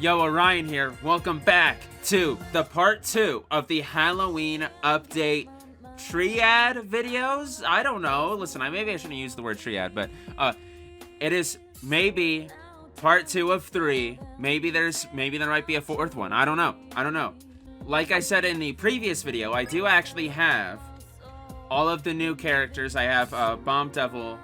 Yo, Orion here. Welcome back to the part 2 of the Halloween update triad videos. I don't know. Listen, maybe I shouldn't use the word triad, but it is maybe part 2 of 3. Maybe there might be a 4th one. I don't know. Like I said in the previous video, I do actually have all of the new characters. I have Bomb Devil.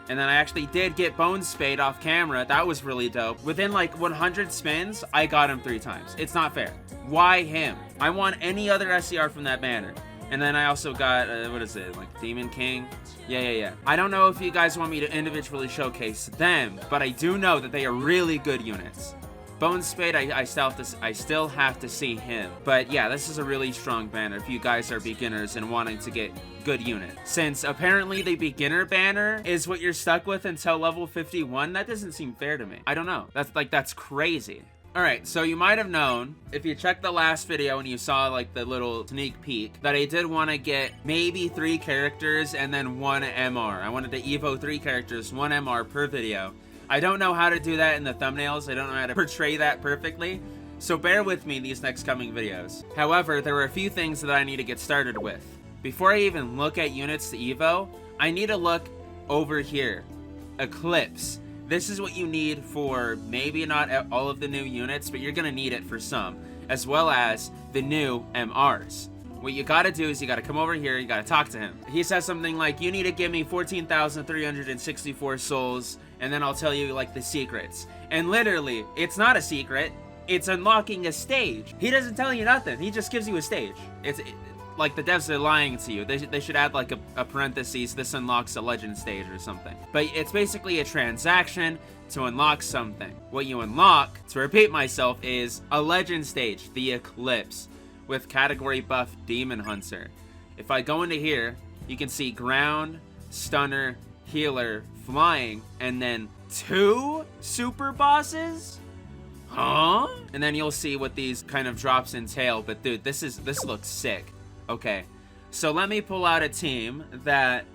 And then I actually did get Bone Spade off camera. That was really dope. Within like 100 spins, I got him 3 times. It's not fair. Why him? I want any other SCR from that banner. And then I also got, what is it? Like Demon King? Yeah. I don't know if you guys want me to individually showcase them, but I do know that they are really good units. Bone Spade, I still have to see him. But yeah, this is a really strong banner if you guys are beginners and wanting to get good unit. Since apparently the beginner banner is what you're stuck with until level 51, that doesn't seem fair to me. I don't know. That's crazy. Alright, so you might have known, if you checked the last video and you saw like the little sneak peek, that I did want to get maybe 3 characters and then 1 MR. I wanted to Evo 3 characters, 1 MR per video. I don't know how to do that in the thumbnails. I don't know how to portray that perfectly. So bear with me in these next coming videos. However, there are a few things that I need to get started with. Before I even look at units to Evo, I need to look over here. Eclipse. This is what you need for maybe not all of the new units, but you're gonna need it for some, as well as the new MRs. What you gotta do is you gotta come over here, you gotta talk to him. He says something like, you need to give me 14,364 souls, and then I'll tell you like the secrets. And literally, it's not a secret, it's unlocking a stage. He doesn't tell you nothing, he just gives you a stage. Like the devs are lying to you. They should add like a parentheses, this unlocks a legend stage or something. But it's basically a transaction to unlock something. What you unlock, to repeat myself, is a legend stage, the Eclipse, with category buff Demon Hunter. If I go into here, you can see ground, stunner, healer, flying, and then 2 super bosses? Huh? And then you'll see what these kind of drops entail. But dude, this looks sick. Okay, so let me pull out a team that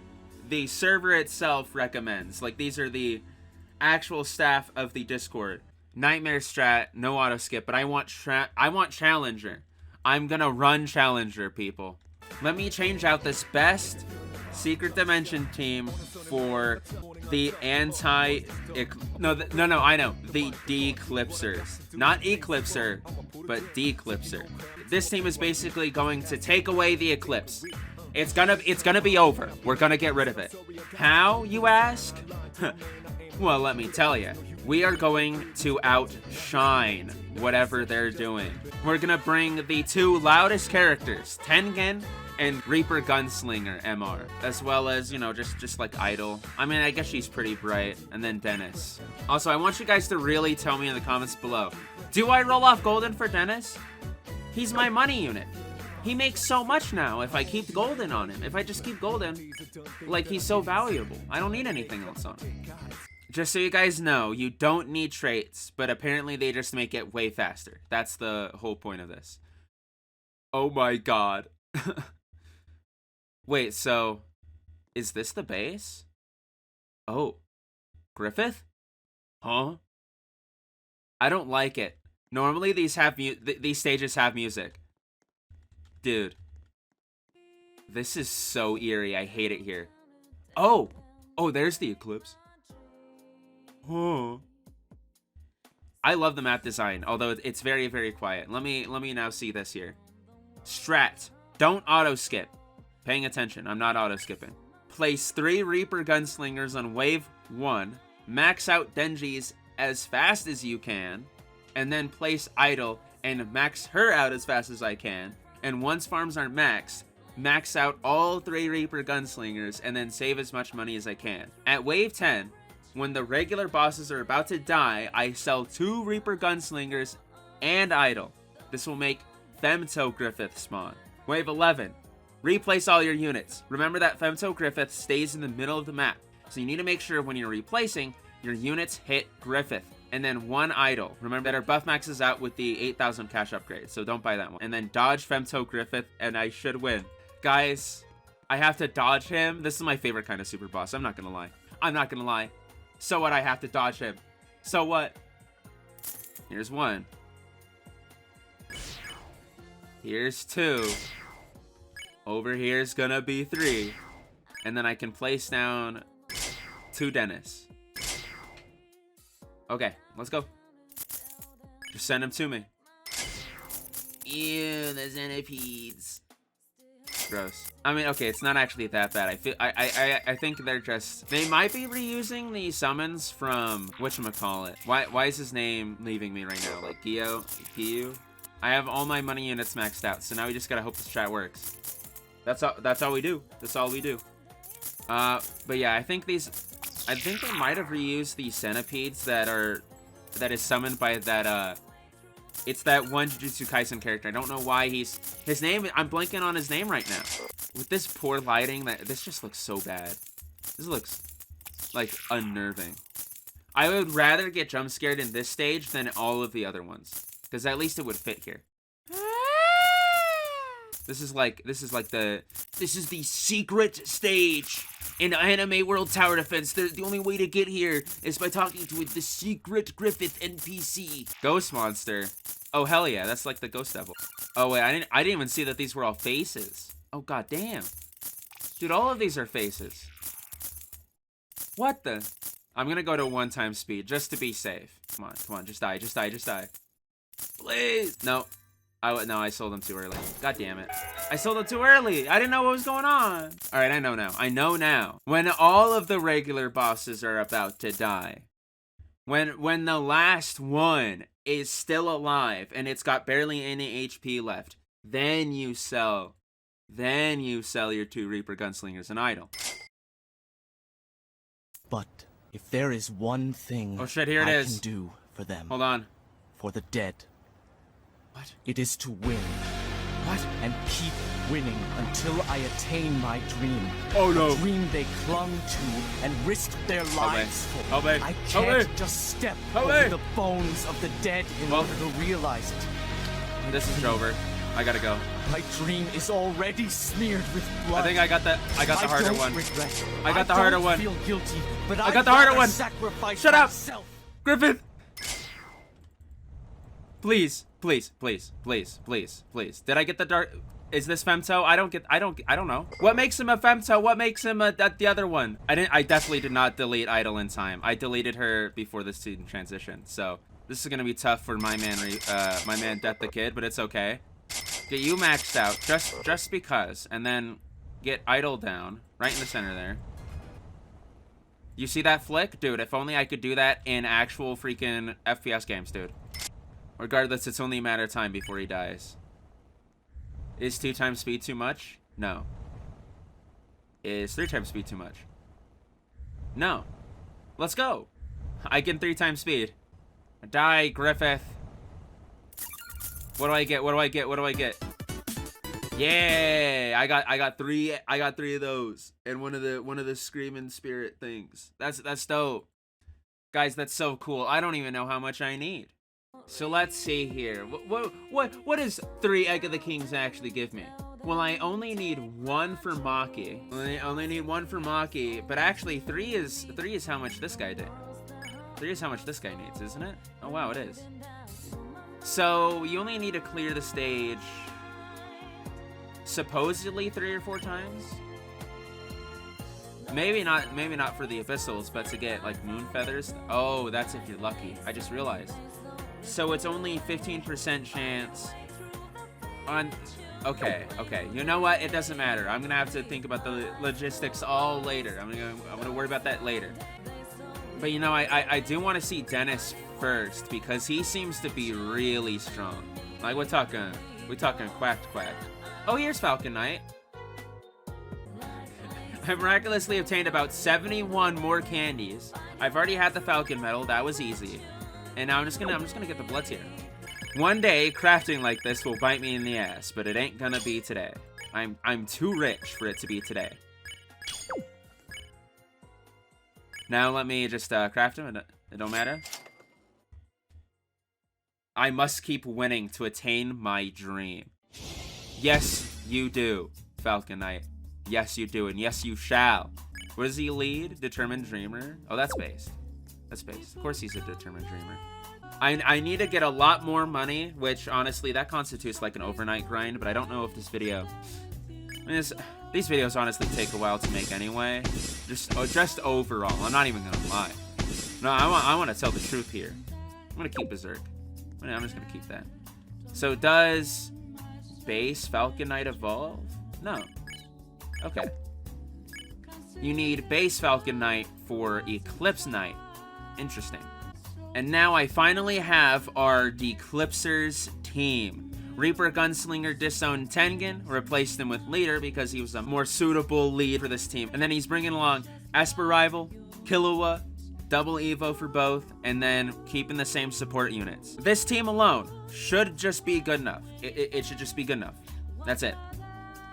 the server itself recommends. Like, these are the actual staff of the Discord. Nightmare strat, no auto skip, but I want Challenger. I'm gonna run Challenger, people. Let me change out this best Secret Dimension team for the the Declipsers. Not Eclipser, but Declipser. This team is basically going to take away the Eclipse. It's gonna be over. We're gonna get rid of it. How, you ask? Well, let me tell you. We are going to outshine whatever they're doing. We're gonna bring the 2 loudest characters, Tengen and Reaper Gunslinger MR, as well as, you know, just like Idol. I mean, I guess she's pretty bright, and then Dennis. Also, I want you guys to really tell me in the comments below, do I roll off Golden for Dennis? He's my money unit. He makes so much now if I keep Golden on him. If I just keep Golden, like, he's so valuable. I don't need anything else on him. Just so you guys know, you don't need traits, but apparently they just make it way faster. That's the whole point of this. Oh my god. Wait, so is this the base? Oh, Griffith? Huh? I don't like it. Normally these stages have music. Dude. This is so eerie. I hate it here. Oh, there's the Eclipse. Huh. I love the map design, although it's very, very quiet. Let me now see this here. Strat. Don't auto skip. Paying attention, I'm not auto skipping. Place 3 Reaper Gunslingers on wave 1. Max out Denji's as fast as you can. And then place Idol and max her out as fast as I can. And once farms are maxed, max out all 3 Reaper Gunslingers and then save as much money as I can. At wave 10, when the regular bosses are about to die, I sell 2 Reaper Gunslingers and Idol. This will make Femto Griffith spawn. Wave 11. Replace all your units. Remember that Femto Griffith stays in the middle of the map. So you need to make sure when you're replacing, your units hit Griffith. And then 1 Idol. Remember that our buff maxes out with the 8,000 cash upgrade, so don't buy that one. And then dodge Femto Griffith, and I should win. Guys, I have to dodge him. This is my favorite kind of super boss. I'm not gonna lie. So what? I have to dodge him. So what? Here's one. Here's 2. Over here's gonna be 3. And then I can place down 2 Dennis. Okay, let's go. Just send them to me. Ew, the centipedes. Gross. I mean, okay, it's not actually that bad. I think they might be reusing the summons from whatchamacallit. Why is his name leaving me right now? Like Gio? I have all my money units maxed out, so now we just gotta hope this chat works. That's all we do. That's all we do. But yeah, I think they might have reused the centipedes that is summoned by that it's that one Jujutsu Kaisen character. I don't know why his name, I'm blanking on his name right now. With this poor lighting, this just looks so bad. This looks like unnerving. I would rather get jump scared in this stage than all of the other ones, because at least it would fit here. This is the secret stage in Anime World Tower Defense. The only way to get here is by talking to the secret Griffith NPC. Ghost monster. Oh hell yeah, that's like the ghost devil. Oh wait, I didn't even see that these were all faces. Oh god damn. Dude, all of these are faces. What the? I'm gonna go to 1 speed just to be safe. Come on, just die. Please. No, I sold them too early. God damn it. I sold them too early. I didn't know what was going on. All right, I know now. When all of the regular bosses are about to die, when the last one is still alive and it's got barely any HP left, then you sell your 2 Reaper Gunslingers an idol. But if there is one thing oh shit, here it is. I can do for them. Hold on. For the dead. What? It is to win. What? And keep winning until I attain my dream. Oh no. A dream they clung to and risked their lives for. I can't just step over the bones of the dead in order to realize it. This is over. I gotta go. My dream is already smeared with blood. I think I got the harder one. I got the harder one. I don't feel guilty, but I got the harder one. Shut up, Griffith. Please. Did I get the dark? Is this femto? I don't know. What makes him a femto? What makes him the other one? I definitely did not delete Idol in time. I deleted her before this scene transition. So this is gonna be tough for my man Death the Kid, but it's okay. Get you maxed out just because, and then get Idol down right in the center there. You see that flick? Dude, if only I could do that in actual freaking FPS games, dude. Regardless, it's only a matter of time before he dies. Is 2 times speed too much? No. Is 3 times speed too much? No. Let's go. I get 3 times speed. Die, Griffith. What do I get? Yeah, I got 3 of those and one of the screaming spirit things. That's dope. Guys, that's so cool. I don't even know how much I need. So let's see here. What does 3 Egg of the Kings actually give me? Well, I only need 1 for Maky. I only need 1 for Maky, but actually 3 is how much this guy did. 3 is how much this guy needs, isn't it? Oh wow, it is. So you only need to clear the stage supposedly 3 or 4 times. Maybe not for the Abyssals, but to get like moon feathers. Oh, that's if you're lucky. I just realized. So it's only 15% chance on... Okay. You know what? It doesn't matter. I'm gonna have to think about the logistics all later. I'm gonna worry about that later. But you know, I do want to see Dennis first because he seems to be really strong. Like we're talking quack. Oh, here's Falcon Knight. I miraculously obtained about 71 more candies. I've already had the Falcon Medal. That was easy. And now I'm just gonna get the blood tier. One day, crafting like this will bite me in the ass, but it ain't gonna be today. I'm too rich for it to be today. Now let me just craft him. It don't matter. I must keep winning to attain my dream. Yes, you do, Falcon Knight. Yes, you do, and yes, you shall. What does he lead? Determined Dreamer? Oh, that's based. That's based. Of course he's a determined dreamer. I need to get a lot more money, which honestly, that constitutes like an overnight grind, but I don't know if this video... I mean, these videos honestly take a while to make anyway. Just overall, I'm not even gonna lie. No, I want to tell the truth here. I'm gonna keep Berserk. I'm just gonna keep that. So does base Falcon Knight evolve? No. Okay. You need base Falcon Knight for Eclipse Knight. Interesting. And now I finally have our Declipsers team. Reaper Gunslinger disowned Tengen, replaced him with Leader because he was a more suitable lead for this team. And then he's bringing along Esper Rival, Killua, double Evo for both, and then keeping the same support units. This team alone should just be good enough. It should just be good enough. That's it.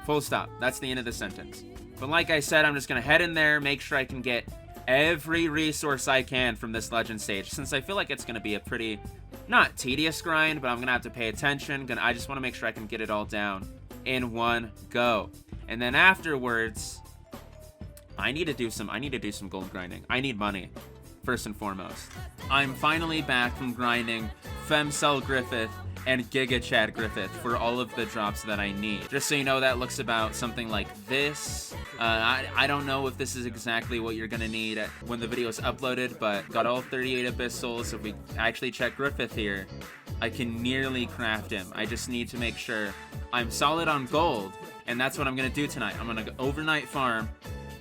Full stop. That's the end of the sentence. But like I said, I'm just going to head in there, make sure I can get every resource I can from this legend stage, since I feel like it's going to be a pretty, not tedious grind, but I'm going to have to pay attention. I just want to make sure I can get it all down in one go. And then afterwards, I need to do some gold grinding. I need money, first and foremost. I'm finally back from grinding Femcell Griffith and Giga Chad Griffith for all of the drops that I need. Just so you know, that looks about something like this. I don't know if this is exactly what you're gonna need when the video is uploaded, but got all 38 Abyss Souls. If we actually check Griffith here, I can nearly craft him. I just need to make sure I'm solid on gold, and that's what I'm gonna do tonight. I'm gonna overnight farm,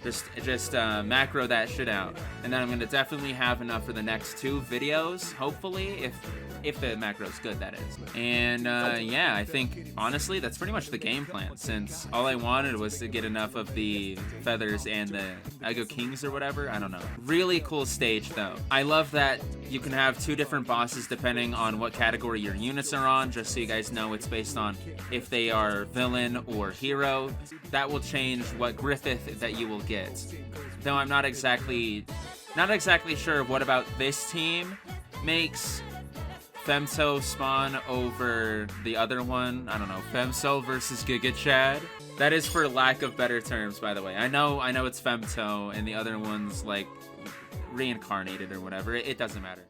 just macro that shit out, and then I'm gonna definitely have enough for the next 2 videos, hopefully, if the macro's good, that is. And yeah, I think honestly that's pretty much the game plan, since all I wanted was to get enough of the feathers and the Ego Kings or whatever. I don't know. Really cool stage though. I love that you can have 2 different bosses depending on what category your units are on. Just so you guys know, it's based on if they are villain or hero. That will change what Griffith that you will get. Though I'm not exactly sure what about this team makes Femto spawn over the other one. I don't know. Femcell versus Giga Chad. That is for lack of better terms, by the way. I know it's Femto and the other one's like reincarnated or whatever. It doesn't matter.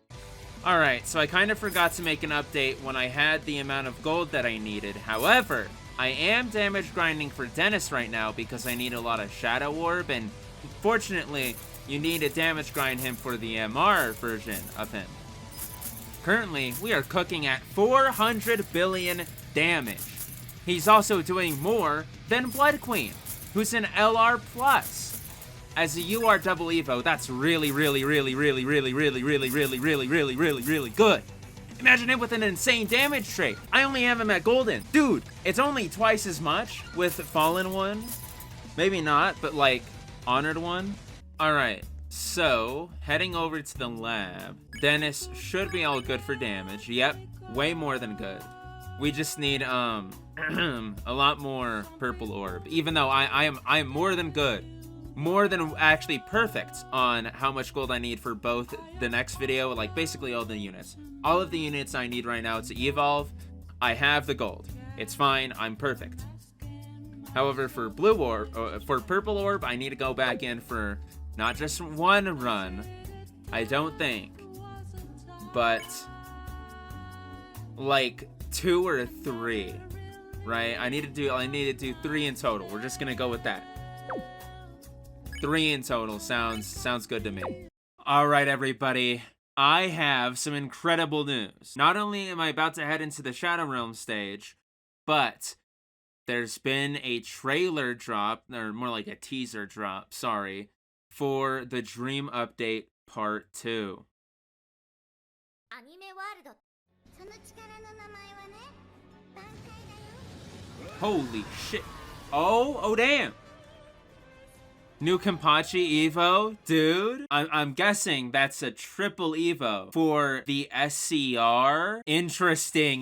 Alright, so I kind of forgot to make an update when I had the amount of gold that I needed. However, I am damage grinding for Dennis right now because I need a lot of Shadow Orb, and fortunately, you need to damage grind him for the MR version of him. Currently, we are cooking at 400 billion damage. He's also doing more than Blood Queen, who's an LR+. As a UR double Evo, that's really good. Imagine him with an insane damage trait. I only have him at Golden. Dude, it's only twice as much with Fallen one. Maybe not, but like, Honored one. Alright, so, heading over to the lab. Dennis should be all good for damage. Yep, way more than good. We just need a lot more purple orb. Even though I am more than good, more than actually perfect on how much gold I need for both the next video, like basically all the units. All of the units I need right now to evolve, I have the gold. It's fine, I'm perfect. However, for blue orb, for purple orb, I need to go back in for not just one run, I don't think, but like 2 or 3, right? I need to do 3 in total. We're just gonna go with that. 3 in total sounds good to me. All right, everybody. I have some incredible news. Not only am I about to head into the Shadow Realm stage, but there's been a trailer drop, or more like a teaser drop, sorry, for the Dream Update Part 2. Holy shit. Oh damn. New Kenpachi Evo? Dude, I'm guessing that's a triple Evo for the SCR? Interesting.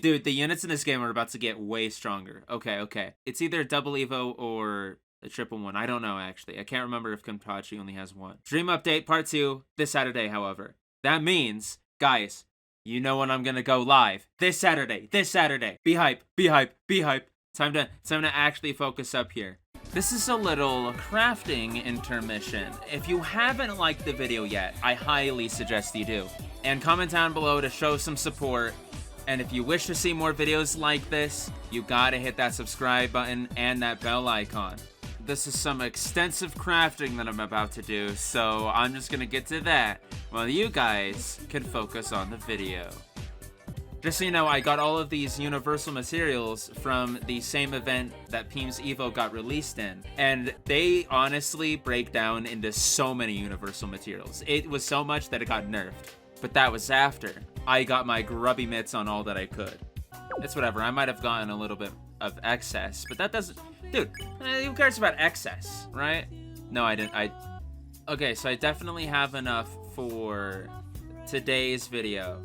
Dude, the units in this game are about to get way stronger. Okay. It's either a double Evo or a triple one. I don't know, actually. I can't remember if Kenpachi only has one. Dream Update Part 2 this Saturday, however. That means, guys, you know when I'm gonna go live. This Saturday. Be hype. Time to actually focus up here. This is a little crafting intermission. If you haven't liked the video yet, I highly suggest you do. And comment down below to show some support. And if you wish to see more videos like this, you gotta hit that subscribe button and that bell icon. This is some extensive crafting that I'm about to do, so I'm just gonna get to that while you guys can focus on the video. Just so you know, I got all of these universal materials from the same event that Peem's Evo got released in, and they honestly break down into so many universal materials. It was so much that it got nerfed, but that was after I got my grubby mitts on all that I could. It's whatever, I might have gotten a little bit of excess, but that doesn't... Dude, who cares about excess, right? No, I didn't. Okay, so I definitely have enough for today's video.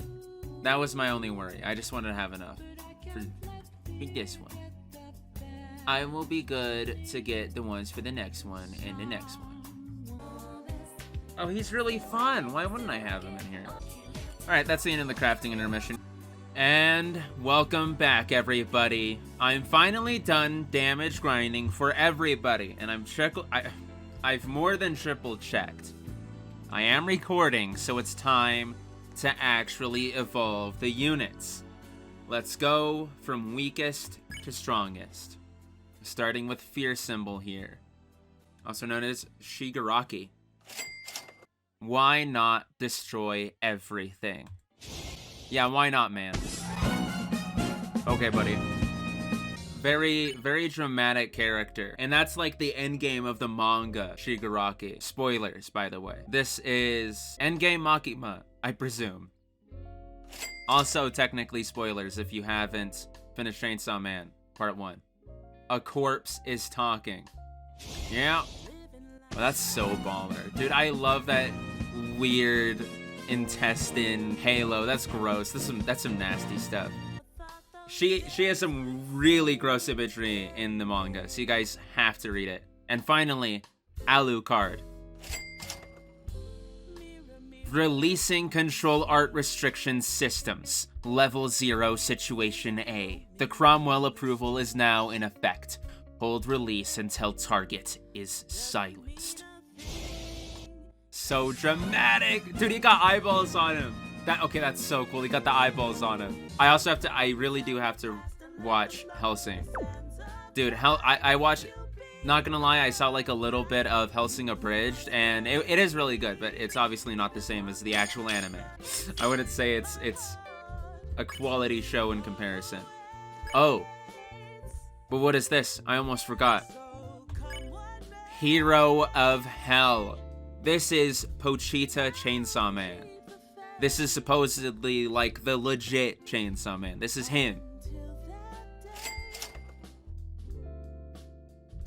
That was my only worry. I just wanted to have enough for this one. I will be good to get the ones for the next one and the next one. Oh, he's really fun. Why wouldn't I have him in here? Alright, that's the end of the crafting intermission. And welcome back, everybody. I'm finally done damage grinding for everybody, and I've more than triple checked. I am recording, so it's time to actually evolve the units. Let's go from weakest to strongest. Starting with Fear Symbol here, also known as Shigaraki. Why not destroy everything? Yeah, why not, man? Okay, buddy. Very, very dramatic character. And that's like the endgame of the manga, Shigaraki. Spoilers, by the way. This is endgame Makima, I presume. Also, technically spoilers if you haven't finished Chainsaw Man, Part 1. A corpse is talking. Yeah. Well, that's so baller. Dude, I love that weird intestine halo. That's gross. That's some nasty stuff. She has some really gross imagery in the manga, so you guys have to read it. And finally, Alucard. Releasing control art restriction systems. Level 0 Situation A. The Cromwell approval is now in effect. Hold release until target is silenced. So dramatic. Dude, he got eyeballs on him. Okay, that's so cool. He got the eyeballs on him. I really do have to watch Hellsing. Dude, I watched, not gonna lie, I saw like a little bit of Hellsing Abridged, and it is really good, but it's obviously not the same as the actual anime. I wouldn't say it's a quality show in comparison. Oh, but what is this? I almost forgot. Hero of Hell. This is Pochita Chainsaw Man. This is supposedly like the legit Chainsaw Man. This is him.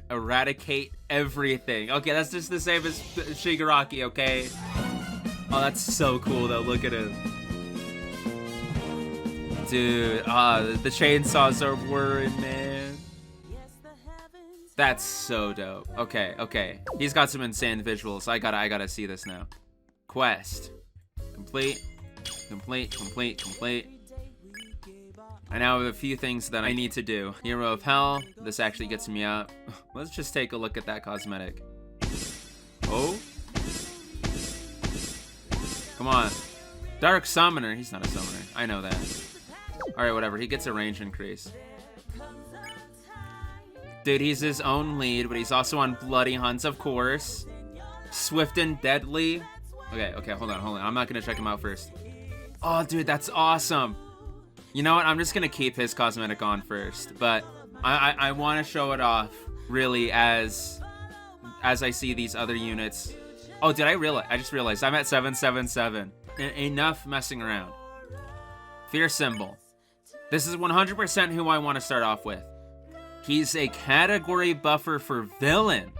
Eradicate everything. Okay, that's just the same as Shigaraki, okay? Oh, that's so cool though. Look at him. Dude, the chainsaws are whirring, man. That's so dope. Okay, okay. He's got some insane visuals. I gotta see this now. Quest. Complete. I now have a few things that I need to do. Hero of Hell. This actually gets me up. Let's just take a look at that cosmetic. Oh. Come on. Dark Summoner. He's not a summoner. I know that. Alright, whatever. He gets a range increase. Dude, he's his own lead, but he's also on Bloody Hunts, of course. Swift and Deadly. Okay, hold on. I'm not gonna check him out first. Oh, dude, that's awesome. You know what? I'm just gonna keep his cosmetic on first, but I want to show it off, really, as I see these other units. Oh, did I realize? I just realized I'm at 777. Enough messing around. Fear Symbol. This is 100% who I want to start off with. He's a category buffer for villain.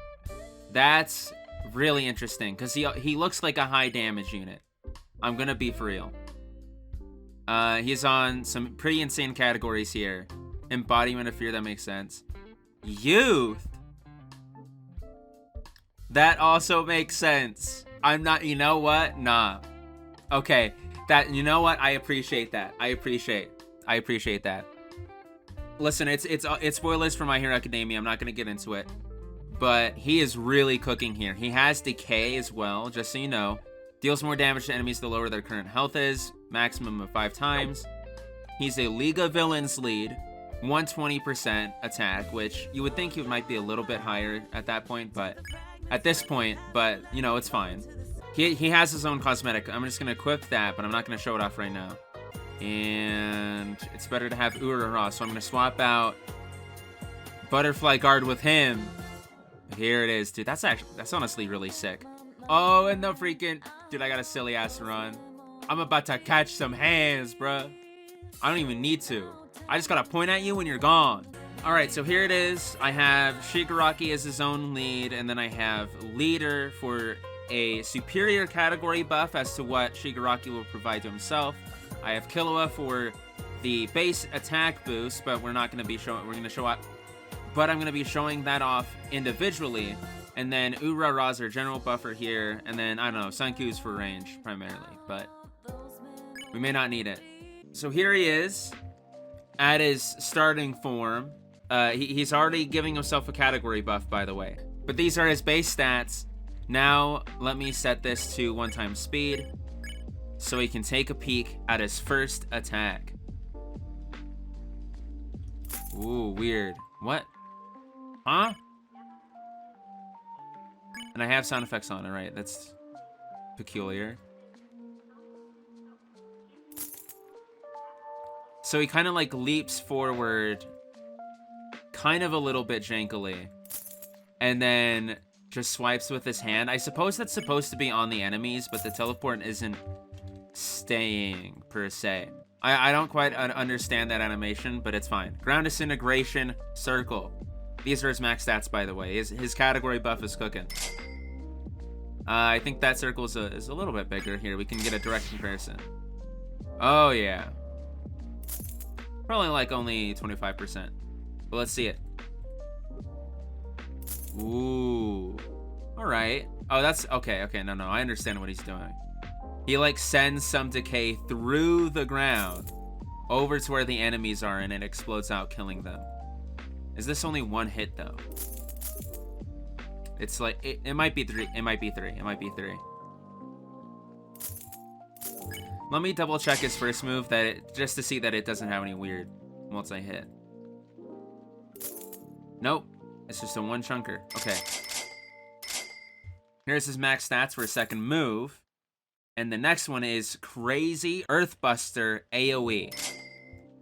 That's really interesting, because he looks like a high damage unit. I'm gonna be for real. He's on some pretty insane categories here. Embodiment of Fear, that makes sense. Youth. That also makes sense. I'm not, you know what? Nah. Okay, you know what? I appreciate that. I appreciate that. Listen, it's spoilers for My Hero Academia. I'm not gonna get into it. but he is really cooking here. He has decay as well, just so you know. Deals more damage to enemies the lower their current health is, maximum of 5 times. He's a League of Villains lead, 120% attack, which you would think he might be a little bit higher at that point, but at this point, but you know, it's fine. He has his own cosmetic. I'm just gonna equip that, but I'm not gonna show it off right now. And it's better to have Urara, so I'm gonna swap out Butterfly Guard with him. Here it is, dude. That's honestly really sick. Oh, and the freaking, dude, I got a silly ass run. I'm about to catch some hands, bruh. I don't even need to. I just gotta point at you when you're gone. All right, so here it is. I have Shigaraki as his own lead, and then I have Leader for a superior category buff as to what Shigaraki will provide to himself. I have Killua for the base attack boost, but we're not gonna be showing. We're gonna show up, but I'm gonna be showing that off individually. And then Urara's our general buffer here, and then I don't know, Sanku's for range primarily, but we may not need it. So here he is at his starting form. He's already giving himself a category buff, by the way. But these are his base stats. Now, let me set this to 1x speed so he can take a peek at his first attack. Ooh, weird. What? Huh? And I have sound effects on it, right? That's peculiar. So he kind of like leaps forward kind of a little bit jankily, and then just swipes with his hand. I suppose that's supposed to be on the enemies, but the teleport isn't staying per se. I don't quite understand that animation, but it's fine. Ground disintegration, circle. These are his max stats, by the way. His category buff is cooking. I think that circle is a little bit bigger here. We can get a direct comparison. Oh yeah. Probably like only 25%. But let's see it. Ooh. Alright. Oh, that's... Okay, no. I understand what he's doing. He, like, sends some decay through the ground over to where the enemies are, and it explodes out, killing them. Is this only one hit, though? It's like... It might be 3. It might be 3. It might be 3. Let me double check his first move just to see that it doesn't have any weird multi-hit. Nope. It's just a one chunker. Okay. Here's his max stats for his second move. And the next one is Crazy Earthbuster AoE.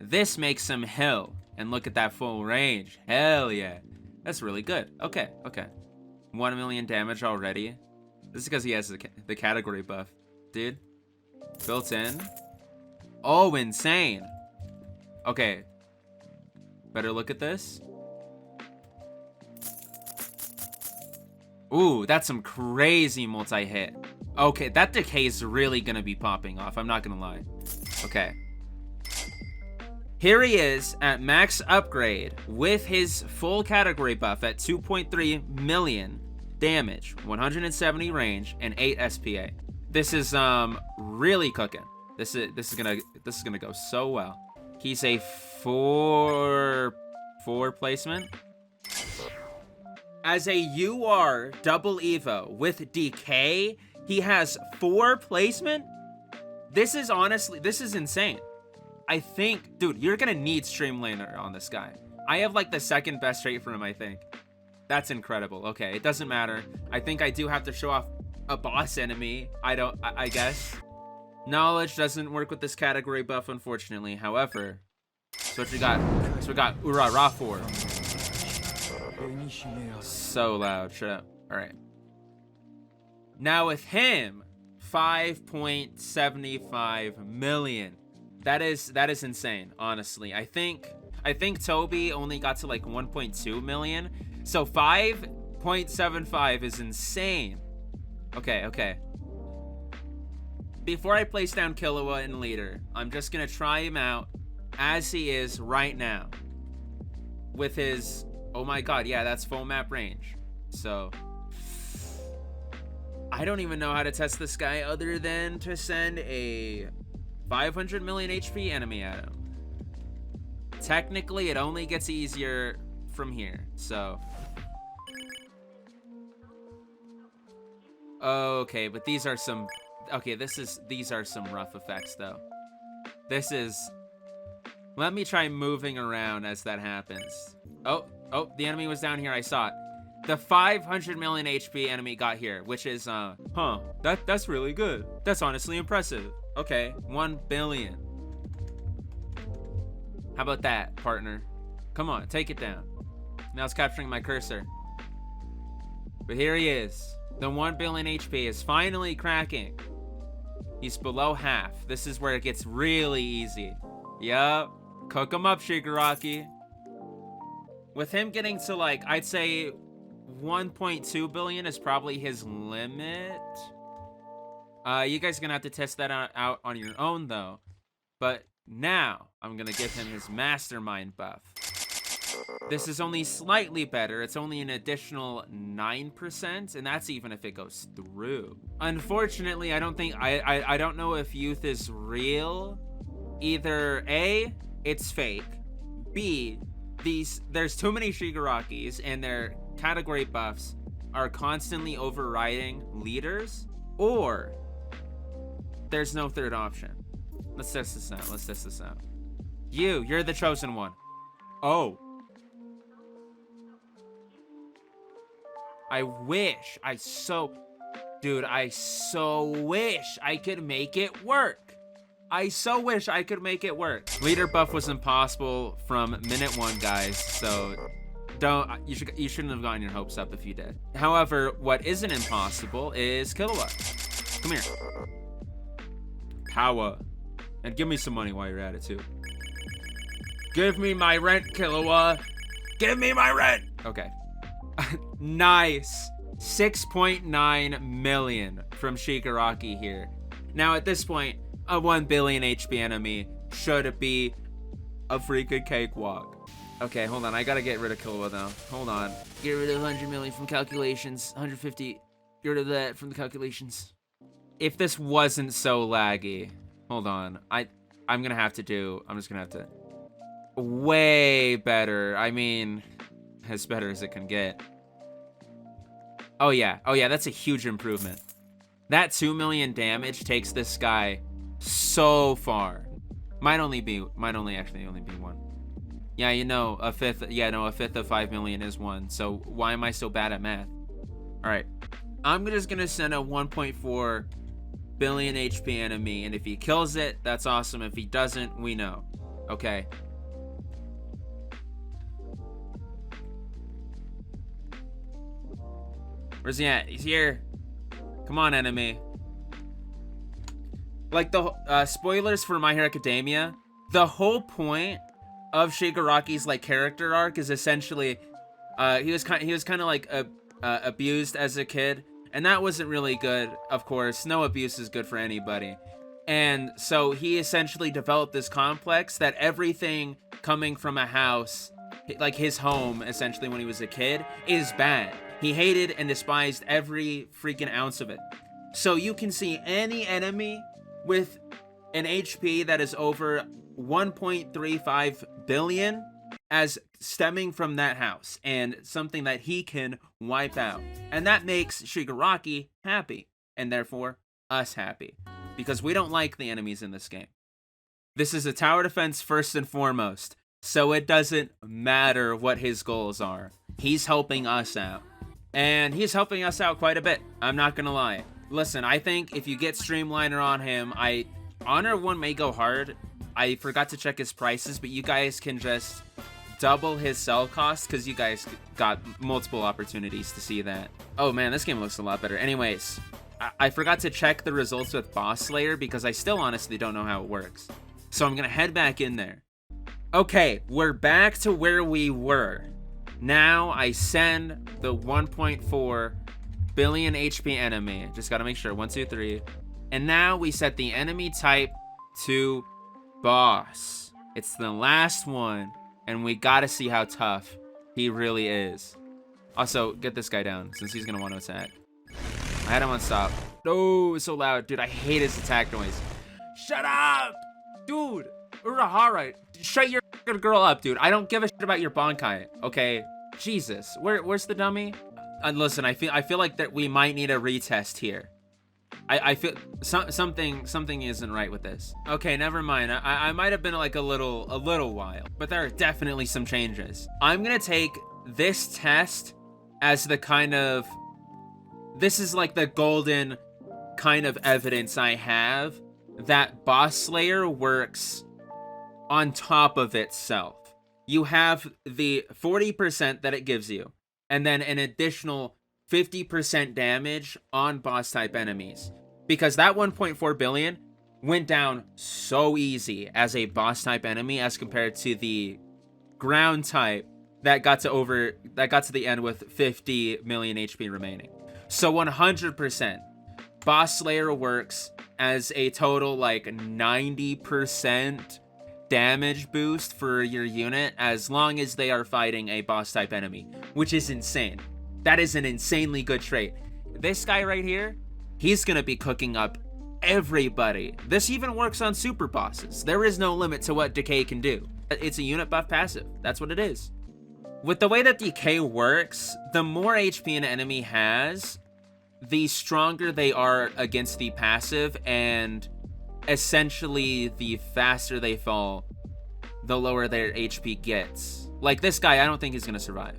This makes him hell. And look at that full range. Hell yeah. That's really good. Okay. 1 million damage already. This is because he has the category buff. Dude. Built in. Oh, insane. Okay. Better look at this. Ooh, that's some crazy multi-hit. Okay, that decay is really gonna be popping off. I'm not gonna lie. Okay. Here he is at max upgrade with his full category buff at 2.3 million damage, 170 range, and 8 SPA. This is really cooking. This is gonna go so well. He's a 4 placement. As a UR double Evo with decay, he has 4 placement? This is insane. I think, dude, you're gonna need Streamliner on this guy. I have like the second best trait for him, I think. That's incredible. Okay, it doesn't matter. I think I do have to show off a boss enemy. I guess. Knowledge doesn't work with this category buff, unfortunately. However, so what we got Urara for. So loud. Shut up. All right. Now with him, 5.75 million. That is insane, honestly. I think Toby only got to like 1.2 million. So 5.75 is insane. Okay. Before I place down Killua and Leader, I'm just gonna try him out as he is right now. With his, oh my god, yeah, that's full map range. So I don't even know how to test this guy other than to send a 500 million HP enemy at him. Technically, it only gets easier from here. So Okay, but these are some... Okay, these are some rough effects, though. This is... Let me try moving around as that happens. Oh, the enemy was down here. I saw it. The 500 million HP enemy got here, which is, that's really good. That's honestly impressive. Okay, 1 billion. How about that, partner? Come on, take it down. Now it's capturing my cursor. But here he is. The 1 billion HP is finally cracking. He's below half. This is where it gets really easy. Yup. Cook him up, Shigaraki. With him getting to, like, I'd say 1.2 billion is probably his limit. You guys are gonna have to test that out on your own, though. But now, I'm gonna give him his mastermind buff. This is only slightly better. It's only an additional 9%, and that's even if it goes through. Unfortunately, I don't know if youth is real. Either A, it's fake. B, there's too many Shigarakis, and their category buffs are constantly overriding leaders, or there's no third option. Let's test this out. You're the chosen one. Oh. I so wish I could make it work. I so wish I could make it work. Leader buff was impossible from minute 1, guys, so you shouldn't have gotten your hopes up if you did. However, what isn't impossible is Kilowatt. Come here. Power. And give me some money while you're at it, too. Give me my rent, Kilowatt. Give me my rent. Okay. Nice. 6.9 million from Shigaraki here. Now, at this point, a 1 billion HP enemy should be a freaking cakewalk. Okay, hold on. I gotta get rid of Kilowatt now. Hold on. Get rid of 100 million from calculations. 150. Get rid of that from the calculations. If this wasn't so laggy. Hold on. I'm just gonna have to... Way better. I mean, as better as it can get. Oh yeah, that's a huge improvement. That 2 million damage takes this guy so far. Might only actually only be 1. Yeah, you know, a fifth of 5 million is 1. So why am I so bad at math? All right, I'm just gonna send a 1.4 billion HP enemy, and if he kills it, that's awesome. If he doesn't, we know. Okay. Where's he at? He's here. Come on, enemy. Like the spoilers for My Hero Academia, the whole point of Shigaraki's like character arc is essentially he was kind of like abused as a kid, and that wasn't really good. Of course, no abuse is good for anybody. And so he essentially developed this complex that everything coming from a house, like his home essentially when he was a kid, is bad. He hated and despised every freaking ounce of it. So you can see any enemy with an HP that is over 1.35 billion as stemming from that house and something that he can wipe out. And that makes Shigaraki happy, and therefore us happy, because we don't like the enemies in this game. This is a tower defense first and foremost, so it doesn't matter what his goals are. He's helping us out. And he's helping us out quite a bit, I'm not gonna lie. Listen, I think if you get Streamliner on him, Honor 1 may go hard. I forgot to check his prices, but you guys can just double his sell cost, because you guys got multiple opportunities to see that. Oh man, this game looks a lot better. Anyways, I forgot to check the results with Boss Slayer, because I still honestly don't know how it works. So I'm gonna head back in there. Okay, we're back to where we were. Now I send the 1.4 billion HP enemy. Just gotta make sure. 1, 2, 3. And now we set the enemy type to boss. It's the last one, and we gotta see how tough he really is. Also, get this guy down, since he's gonna want to attack. I had him on stop. Oh, it's so loud. Dude, I hate his attack noise. Shut up! Dude, Urahara, shut your girl up, dude. I don't give a shit about your Bankai, okay? Jesus, where's the dummy? listen, I feel like that we might need a retest here. I feel something isn't right with this. Okay, never mind. I might have been like a little while, but there are definitely some changes. I'm gonna take this test as the kind of, this is like the golden kind of evidence I have that Boss Slayer works on top of itself. You have the 40% that it gives you, and then an additional 50% damage on boss type enemies. Because that 1.4 billion went down so easy as a boss type enemy as compared to the ground type that got to the end with 50 million HP remaining. So 100%, Boss Slayer works as a total like 90% damage boost for your unit as long as they are fighting a boss type enemy, which is insane. That is an insanely good trait. This guy right here, he's gonna be cooking up everybody. This even works on super bosses. There is no limit to what Decay can do. It's a unit buff passive. That's what it is. With the way that Decay works, the more HP an enemy has, the stronger they are against the passive, and essentially the faster they fall, the lower their HP gets. Like this guy, I don't think he's gonna survive.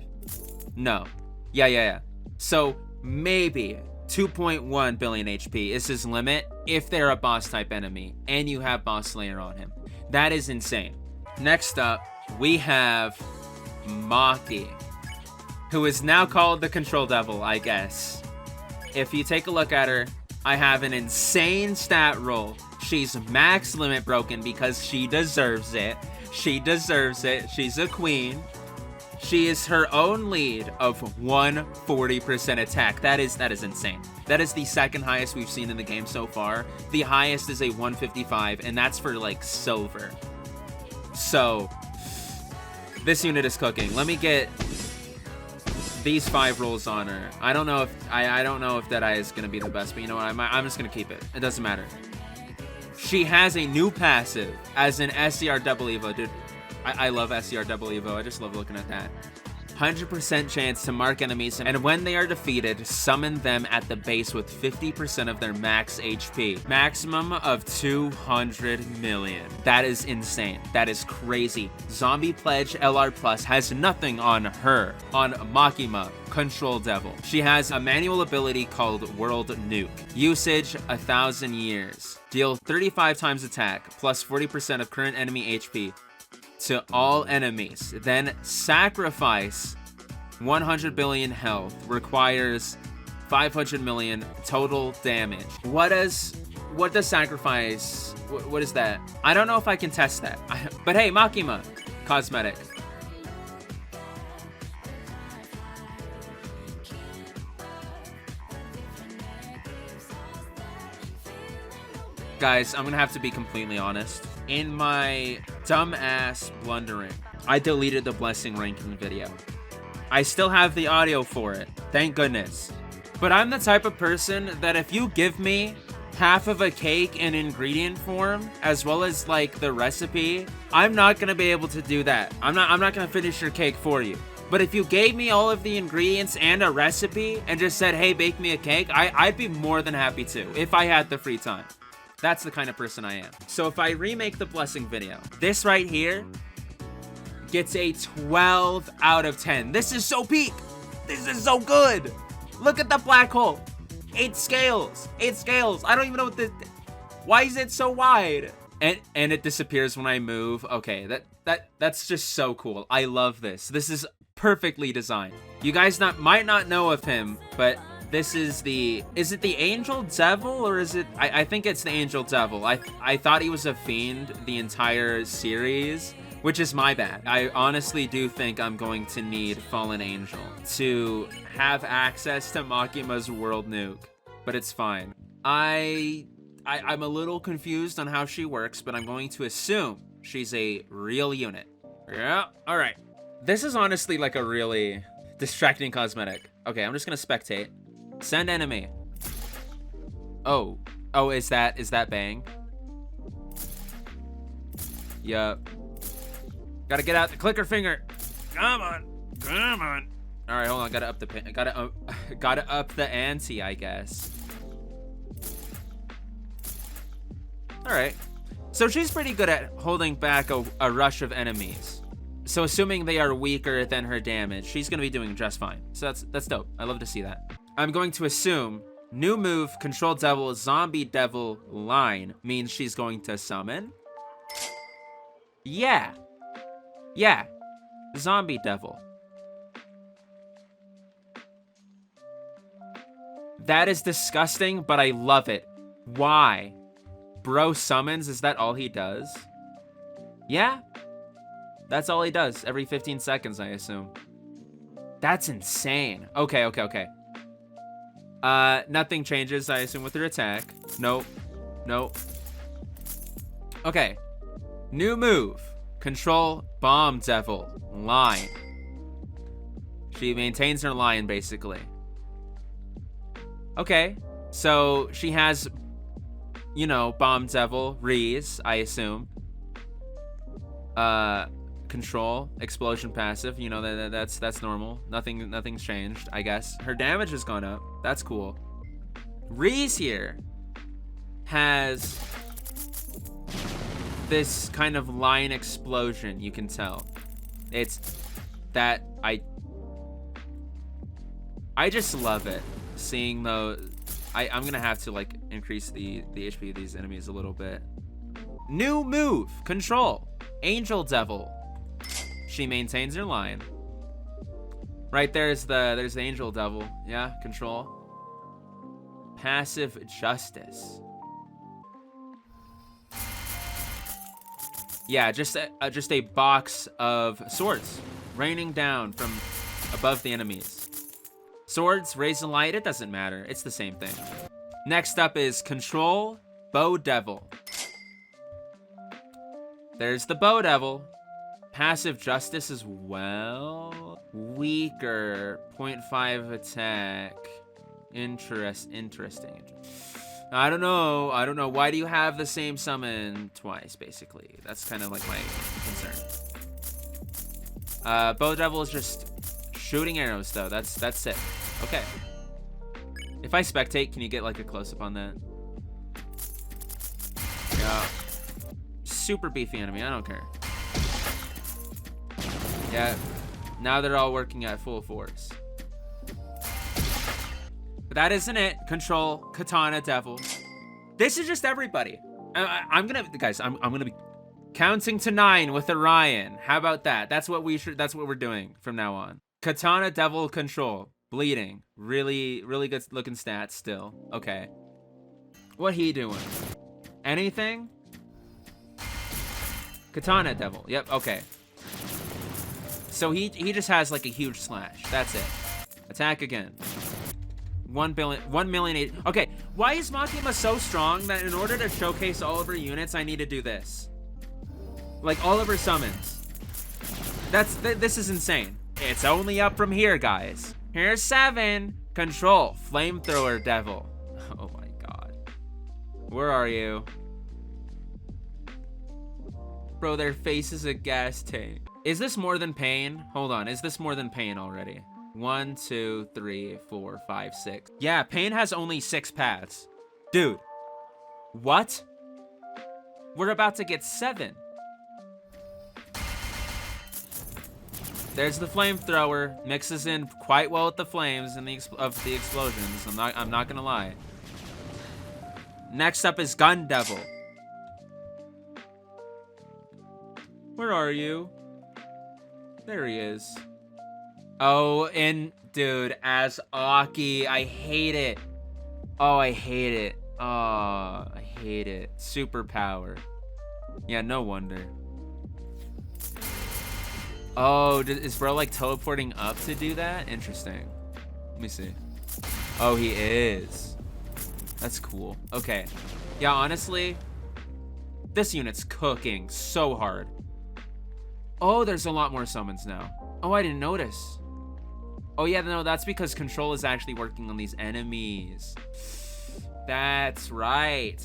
No. Yeah. So maybe 2.1 billion HP is his limit if they're a boss type enemy and you have Boss Slayer on him. That is insane. Next up, we have Maky, who is now called the Control Devil, I guess. If you take a look at her, I have an insane stat roll. She's max limit broken because she deserves it. She deserves it. She's a queen. She is her own lead of 140% attack. That is insane. That is the second highest we've seen in the game so far. The highest is a 155, and that's for like silver. So this unit is cooking. Let me get these 5 rolls on her. I don't know if that eye is gonna be the best, but you know what? I'm just gonna keep it. It doesn't matter. She has a new passive as an SCR double Evo, dude. I love SCR double Evo. I just love looking at that. 100% chance to mark enemies, and when they are defeated, summon them at the base with 50% of their max HP. Maximum of 200 million. That is insane. That is crazy. Zombie Pledge LR Plus has nothing on her. On Makima, Control Devil, she has a manual ability called World Nuke. Usage 1,000 years. Deal 35 times attack, plus 40% of current enemy HP to all enemies, then sacrifice 100 billion health, requires 500 million total damage. What does sacrifice, what is that? I don't know if I can test that, but hey, Makima, cosmetic. Guys, I'm gonna have to be completely honest. In my dumbass blundering, I deleted the blessing ranking video. I still have the audio for it, thank goodness. But I'm the type of person that if you give me half of a cake in ingredient form, as well as like the recipe, I'm not gonna be able to do that. I'm not gonna finish your cake for you. But if you gave me all of the ingredients and a recipe and just said, hey, bake me a cake, I'd be more than happy to, if I had the free time. That's the kind of person I am. So if I remake the blessing video, this right here gets a 12 out of 10. This is so peak. This is so good. Look at the black hole. 8 scales. 8 scales. I don't even know what this... Why is it so wide? And it disappears when I move. Okay, that's just so cool. I love this. This is perfectly designed. You guys might not know of him, but... This is is it the Angel Devil, or is it, I think it's the Angel Devil. I thought he was a fiend the entire series, which is my bad. I honestly do think I'm going to need Fallen Angel to have access to Makima's World Nuke, but it's fine. I'm a little confused on how she works, but I'm going to assume she's a real unit. Yeah, all right. This is honestly like a really distracting cosmetic. Okay, I'm just gonna spectate. Send enemy. Oh, is that bang? Yup. Gotta get out the clicker finger. Come on. All right, hold on. Gotta up the ante, I guess. All right. So she's pretty good at holding back a rush of enemies. So assuming they are weaker than her damage, she's gonna be doing just fine. So that's dope. I love to see that. I'm going to assume new move, Control Devil, Zombie Devil line means she's going to summon. Yeah. Yeah. Zombie Devil. That is disgusting, but I love it. Why? Bro summons, is that all he does? Yeah. That's all he does every 15 seconds, I assume. That's insane. Okay. Nothing changes, I assume, with her attack. Nope. Okay. New move. Control Bomb Devil. Line. She maintains her line, basically. Okay. So she has, you know, Bomb Devil, Reese, I assume. Control, explosion passive, you know, that's normal. Nothing's changed, I guess. Her damage has gone up. That's cool. Reese here has this kind of line explosion, you can tell. It's that I just love it. Seeing those, I'm gonna have to like increase the HP of these enemies a little bit. New move, Control, Angel Devil. She maintains her line. Right there's the Angel Devil. Yeah, Control. Passive Justice. Yeah, just a box of swords raining down from above the enemies. Swords, raise and light, it doesn't matter. It's the same thing. Next up is Control Bow Devil. There's the Bow Devil. Passive Justice as well. Weaker. 0.5 attack. Interesting. I don't know. Why do you have the same summon twice, basically? That's kind of like my concern. Bow Devil is just shooting arrows, though. That's it. Okay. If I spectate, can you get like a close-up on that? Yeah. Super beefy enemy. I don't care. Yeah, now they're all working at full force. But that isn't it. Control Katana Devil. This is just everybody. I'm gonna be counting to 9 with Orion. How about that? That's what we're doing from now on. Katana Devil Control. Bleeding. Really good looking stats still. Okay. What he doing? Anything? Katana Devil. Yep, okay. So he just has like a huge slash. That's it. Attack again. 1 million 8. Okay, why is Makima so strong that in order to showcase all of her units, I need to do this? Like all of her summons. This is insane. It's only up from here, guys. Here's 7. Control Flamethrower Devil. Oh my god. Where are you? Bro, their face is a gas tank. Is this more than pain? Hold on, is this more than pain already? 1, 2, 3, 4, 5, 6. Yeah, pain has only 6 paths. Dude. What? We're about to get 7. There's the flamethrower. Mixes in quite well with the flames and the explosions. I'm not gonna lie. Next up is Gun Devil. Where are you? There he is. Oh, and dude, as Aki, I hate it. Oh, I hate it. Oh, I hate it. Superpower. Yeah, no wonder. Oh, is bro like teleporting up to do that? Interesting. Let me see. Oh, he is. That's cool. Okay. Yeah, honestly, this unit's cooking so hard. Oh, there's a lot more summons now. Oh, I didn't notice. Oh, yeah, no, that's because Control is actually working on these enemies. That's right.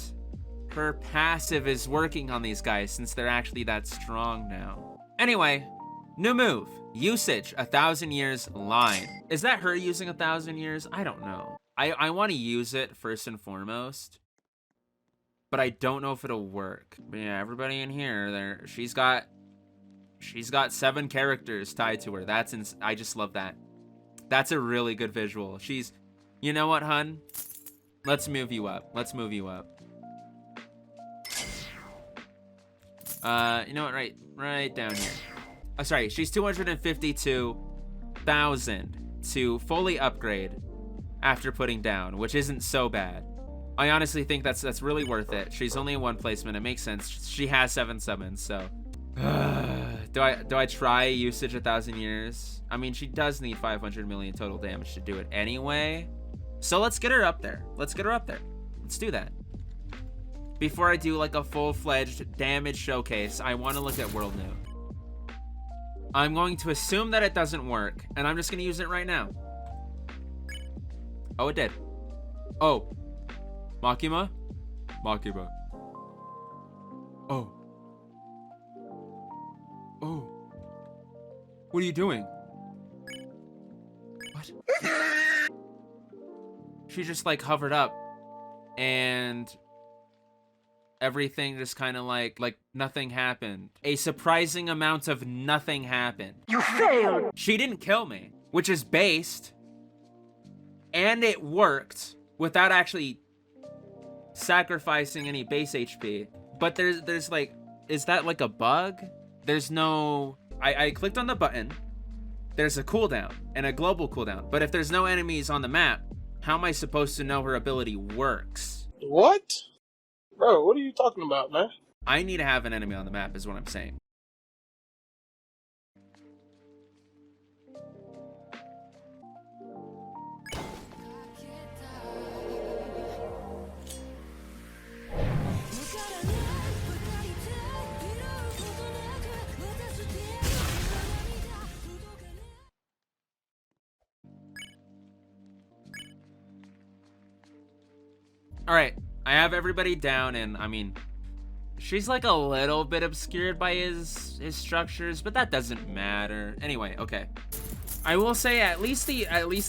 Her passive is working on these guys since they're actually that strong now. Anyway, new move. Usage, 1,000 years line. Is that her using 1,000 years? I don't know. I want to use it first and foremost, but I don't know if it'll work. But yeah, everybody in here, she's got 7 characters tied to her. I just love that. That's a really good visual. You know what, hun? Let's move you up. Let's move you up. You know what? Right down here. Oh, sorry, she's 252,000 to fully upgrade after putting down, which isn't so bad. I honestly think that's really worth it. She's only in 1 placement. It makes sense. She has 7 summons, so. Do I try usage 1,000 years? I mean, she does need 500 million total damage to do it anyway. So let's get her up there. Let's get her up there. Let's do that. Before I do like a full-fledged damage showcase, I want to look at World Nuke. I'm going to assume that it doesn't work, and I'm just going to use it right now. Oh, it did. Oh. Makima? Makima. Oh. Oh. What are you doing? What? She just like hovered up and everything just kind of like nothing happened. A surprising amount of nothing happened. You failed! She didn't kill me, which is based, and it worked without actually sacrificing any base HP. But there's like, is that like a bug? There's no, I clicked on the button, there's a cooldown and a global cooldown, but if there's no enemies on the map, how am I supposed to know her ability works? What? Bro, what are you talking about, man? I need to have an enemy on the map is what I'm saying. All right, I have everybody down, and I mean, she's like a little bit obscured by his structures, but that doesn't matter. Anyway, okay. I will say at least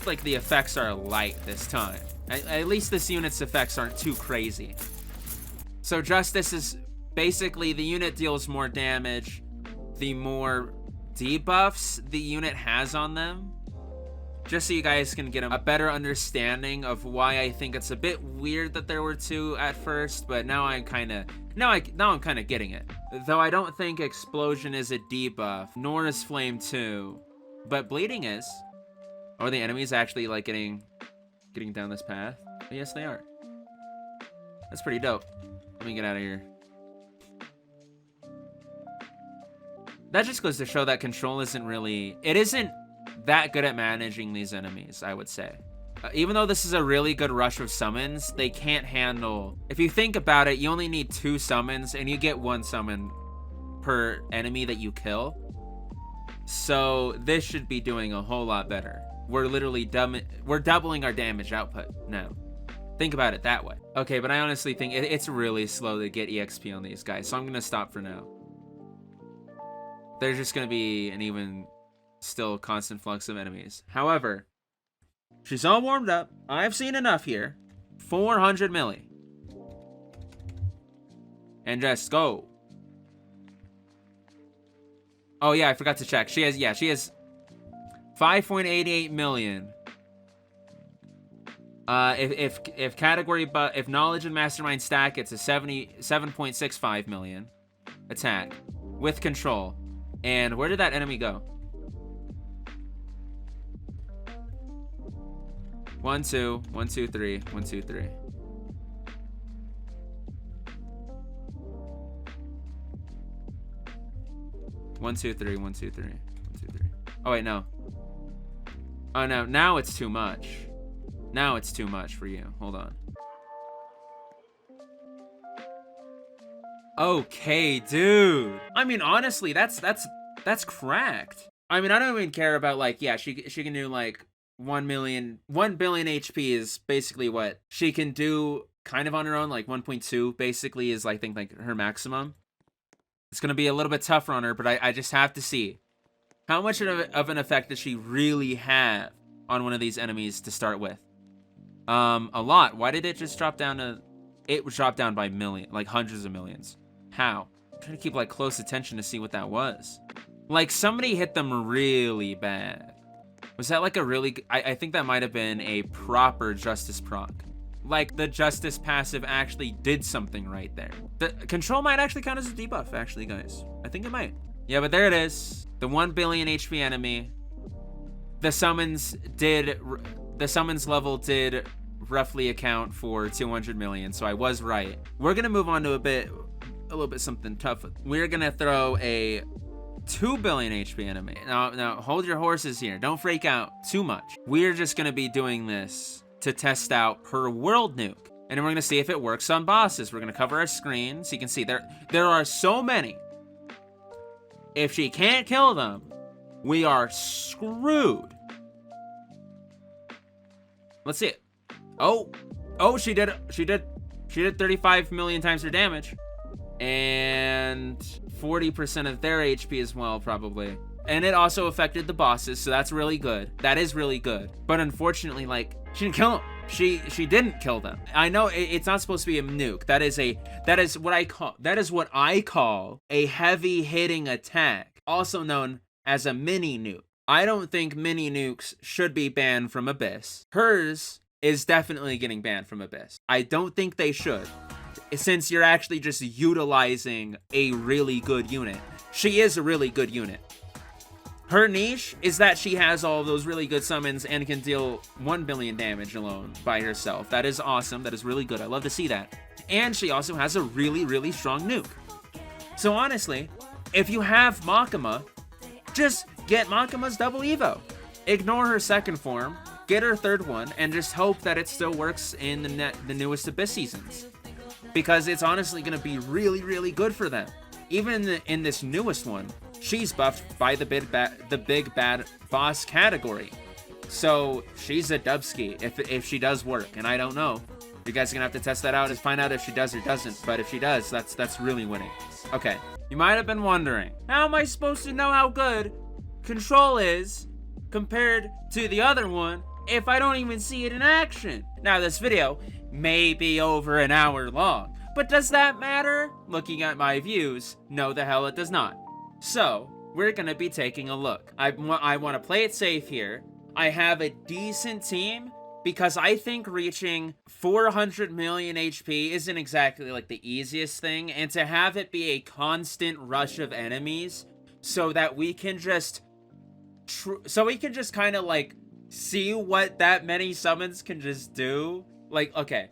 like the effects are light this time. At least this unit's effects aren't too crazy. So Justice is basically the unit deals more damage, the more debuffs the unit has on them. Just so you guys can get a better understanding of why I think it's a bit weird that there were 2 at first, but now I'm kind of getting it. Though I don't think Explosion is a debuff, nor is Flame 2, but Bleeding is. Are the enemies actually like getting down this path? Yes, they are. That's pretty dope. Let me get out of here. That just goes to show that Control isn't that good at managing these enemies, I would say. Even though this is a really good rush of summons, they can't handle... If you think about it, you only need 2 summons, and you get 1 summon per enemy that you kill. So this should be doing a whole lot better. We're literally doubling our damage output now. Think about it that way. Okay, but I honestly think it's really slow to get EXP on these guys, so I'm gonna stop for now. There's just gonna be an even... still constant flux of enemies. However, she's all warmed up. I've seen enough here. 400 milli. And just go. Oh yeah, I forgot to check. She has 5.88 million. If category if knowledge and mastermind stack, it's a 7.65 million attack with control. And where did that enemy go? 1, 2, 1, 2, 3, 1, 2, 3. One, two, three, 1, 2, 3, 1, 2, 3. Oh wait, no. Oh no, now it's too much. Now it's too much for you. Hold on. Okay, dude. I mean, honestly, that's cracked. I mean, I don't even care about like, yeah, she can do like 1 billion HP is basically what she can do kind of on her own. Like 1.2 basically is I think like her maximum. It's gonna be a little bit tougher on her, but I just have to see. How much of an effect does she really have on one of these enemies to start with? A lot. Why did it just drop down to... It was dropped down by like hundreds of millions. How? I'm trying to keep like close attention to see what that was. Like somebody hit them really bad. Was that like a really... I think that might have been a proper Justice proc. Like the Justice passive actually did something right there. The control might actually count as a debuff, actually, guys. I think it might. Yeah, but there it is. The 1 billion HP enemy. The summons level did roughly account for 200 million, so I was right. We're gonna move on to a little bit something tough. We're gonna throw a 2 billion HP enemy. Now hold your horses here. Don't freak out too much. We're just gonna be doing this to test out her world nuke, and we're gonna see if it works on bosses. We're gonna cover our screen so you can see there are so many. If she can't kill them, we are screwed. Let's see it. Oh, she did 35 million times her damage, and 40% of their HP as well, probably. And it also affected the bosses, so that's really good. That is really good. But unfortunately, like, she didn't kill them. She didn't kill them. I know it's not supposed to be a nuke. That is what I call a heavy hitting attack, also known as a mini nuke. I don't think mini nukes should be banned from Abyss. Hers is definitely getting banned from Abyss. I don't think they should, since you're actually just utilizing a really good unit. She is a really good unit. Her niche is that she has all those really good summons and can deal 1 billion damage alone by herself. That is awesome. That is really good. I love to see that. And she also has a really, really strong nuke. So honestly, if you have Makima, just get Makima's double Evo. Ignore her second form, get her third one, and just hope that it still works in the newest Abyss seasons. Because it's honestly going to be really, really good for them. Even in this newest one, she's buffed by the big bad boss category. So she's a dubski if she does work, and I don't know. You guys are gonna have to test that out and find out if she does or doesn't. But if she does, that's really winning. Okay, you might have been wondering, how am I supposed to know how good Control is compared to the other one if I don't even see it in action? Now this video may be over an hour long, but does that matter? Looking at my views, no the hell it does not. So, we're gonna be taking a look. I want to play it safe here. I have a decent team because I think reaching 400 million HP isn't exactly like the easiest thing, and to have it be a constant rush of enemies so that we can just kind of like see what that many summons can just do. Like, okay,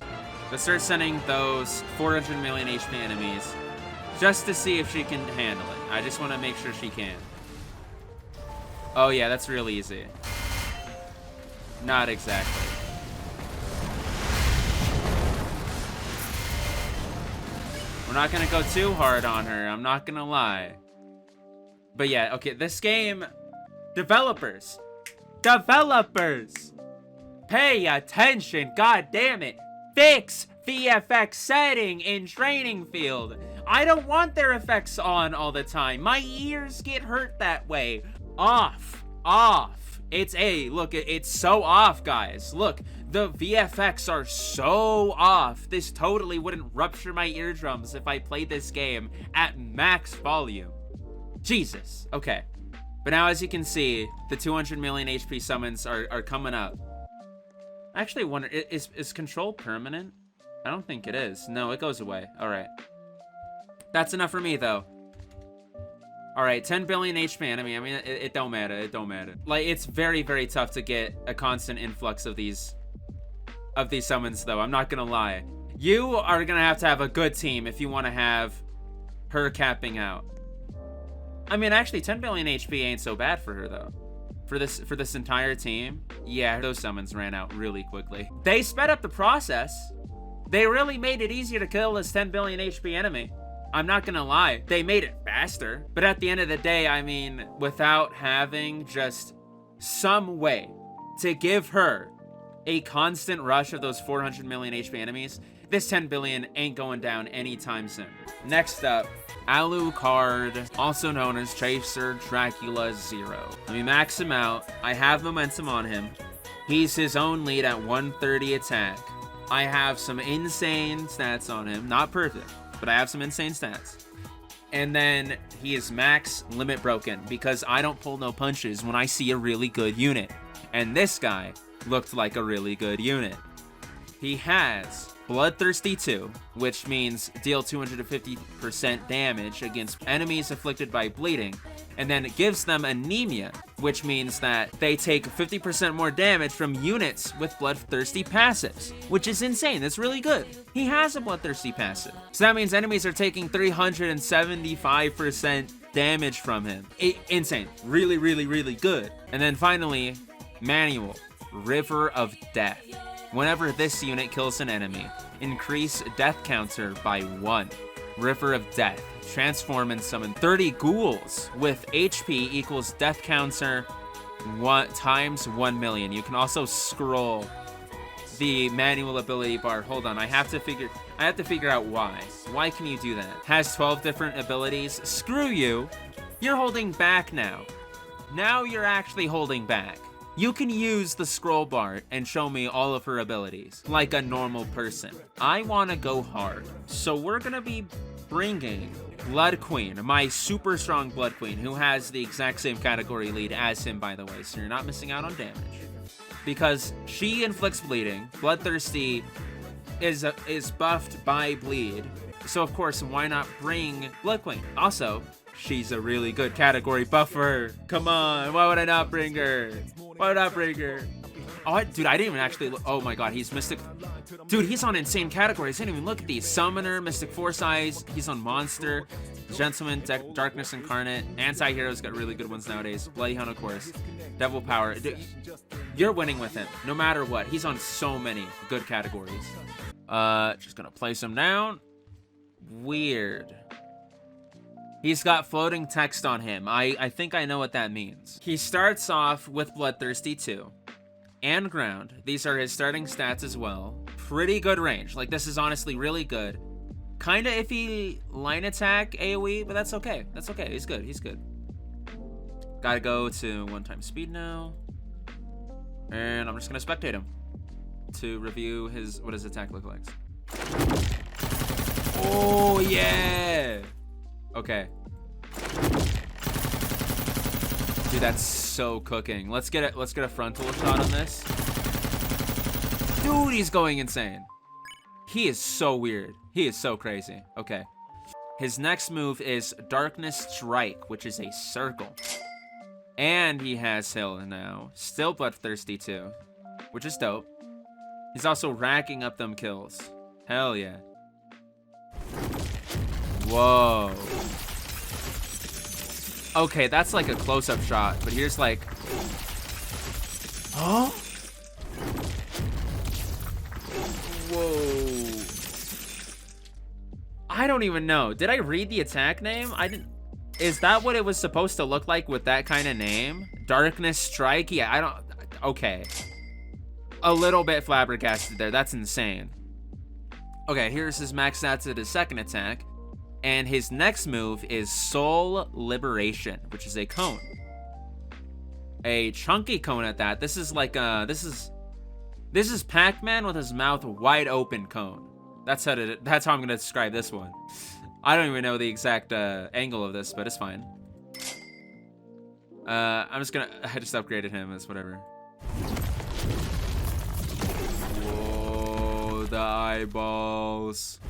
let's start sending those 400 million HP enemies just to see if she can handle it. I just want to make sure she can. Oh yeah, that's real easy. Not exactly. We're not gonna go too hard on her, I'm not gonna lie. But yeah, okay, this game, developers, pay attention, god damn it. Fix VFX setting in training field. I don't want their effects on all the time. My ears get hurt that way. Off. Look, it's so off, guys. Look, the VFX are so off. This totally wouldn't rupture my eardrums if I played this game at max volume. Jesus. Okay. But now, as you can see, the 200 million HP summons are coming up. I actually wonder, is Control permanent? I don't think it is. No, it goes away. All right. That's enough for me, though. All right, 10 billion HP enemy. I mean, it don't matter. It don't matter. Like, it's very, very tough to get a constant influx of these summons, though. I'm not gonna lie. You are gonna have to have a good team if you want to have her capping out. I mean, actually, 10 billion HP ain't so bad for her, though. For this entire team, yeah, those summons ran out really quickly. They sped up the process. They really made it easier to kill this 10 billion HP enemy. I'm not gonna lie, they made it faster. But at the end of the day, I mean, without having just some way to give her a constant rush of those 400 million HP enemies, this 10 billion ain't going down anytime soon. Next up, Alucard, also known as Chaser Dracula 0. Let me max him out. I have momentum on him. He's his own lead at 130 attack. I have some insane stats on him. Not perfect, but I have some insane stats. And then he is max limit broken because I don't pull no punches when I see a really good unit. And this guy looked like a really good unit. He has Bloodthirsty 2, which means deal 250% damage against enemies afflicted by bleeding, and then it gives them anemia, which means that they take 50% more damage from units with Bloodthirsty passives, which is insane. That's really good. He has a Bloodthirsty passive. So that means enemies are taking 375% damage from him. Insane. Really, really, really good. And then finally, Manual, River of Death. Whenever this unit kills an enemy, increase death counter by 1. River of Death. Transform and summon 30 ghouls with HP equals death counter times 1 million. You can also scroll the manual ability bar. Hold on, I have to figure out why. Why can you do that? Has 12 different abilities. Screw you. You're holding back now. Now you're actually holding back. You can use the scroll bar and show me all of her abilities, like a normal person. I want to go hard, so we're gonna be bringing Blood Queen, my super strong Blood Queen, who has the exact same category lead as him, by the way, so you're not missing out on damage. Because she inflicts bleeding, Bloodthirsty is buffed by bleed, so of course, why not bring Blood Queen? Also, she's a really good category buffer. Come on, why would I not bring her? Why would I not bring her? Oh, dude, I didn't even actually look. Oh my god, he's Mystic. Dude, he's on insane categories. I didn't even look at these. Summoner, Mystic Foresize. He's on Monster, Gentleman, Darkness Incarnate. Anti-heroes got really good ones nowadays. Bloody Hunt, of course. Devil Power. Dude, you're winning with him, no matter what. He's on so many good categories. Just gonna place him down. Weird. He's got floating text on him. I think I know what that means. He starts off with Bloodthirsty 2 and Ground. These are his starting stats as well. Pretty good range. Like, this is honestly really good. Kinda iffy line attack AoE, but that's okay. That's okay. He's good. He's good. Gotta go to 1x speed now. And I'm just gonna spectate him to review what his attack look like. Oh, yeah! Okay. Dude, that's so cooking. Let's get a frontal shot on this. Dude, he's going insane. He is so weird. He is so crazy. Okay. His next move is Darkness Strike, which is a circle. And he has Hill now. Still Bloodthirsty too, which is dope. He's also racking up them kills. Hell yeah. Whoa. Okay, that's like a close-up shot, but here's like... Huh? Whoa. I don't even know. Did I read the attack name? I didn't... Is that what it was supposed to look like with that kind of name? Darkness Strike? Yeah, I don't... Okay. A little bit flabbergasted there. That's insane. Okay, here's his max stats at his second attack. And his next move is Soul Liberation, which is a cone. A chunky cone at that. This is like this is Pac-Man with his mouth wide open cone. That's how I'm gonna describe this one. I don't even know the exact angle of this, but it's fine. I just upgraded him as whatever. Whoa, the eyeballs.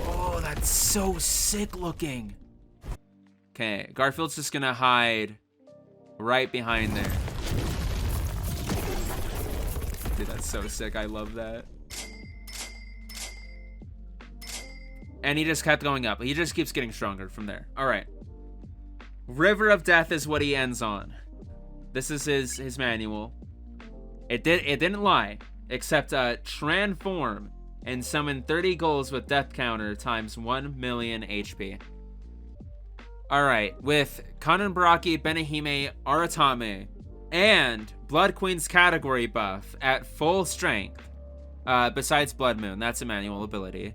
Oh, that's so sick looking. Okay, Garfield's just gonna hide right behind there. Dude, that's so sick. I love that. And he just kept going up. He just keeps getting stronger from there. All right. River of Death is what he ends on. This is his manual. It didn't lie, except transform and summon 30 ghouls with death counter times 1 million HP. Alright, with Kananbaraki, Benihime, Aratame, and Blood Queen's category buff at full strength, besides Blood Moon, that's a manual ability.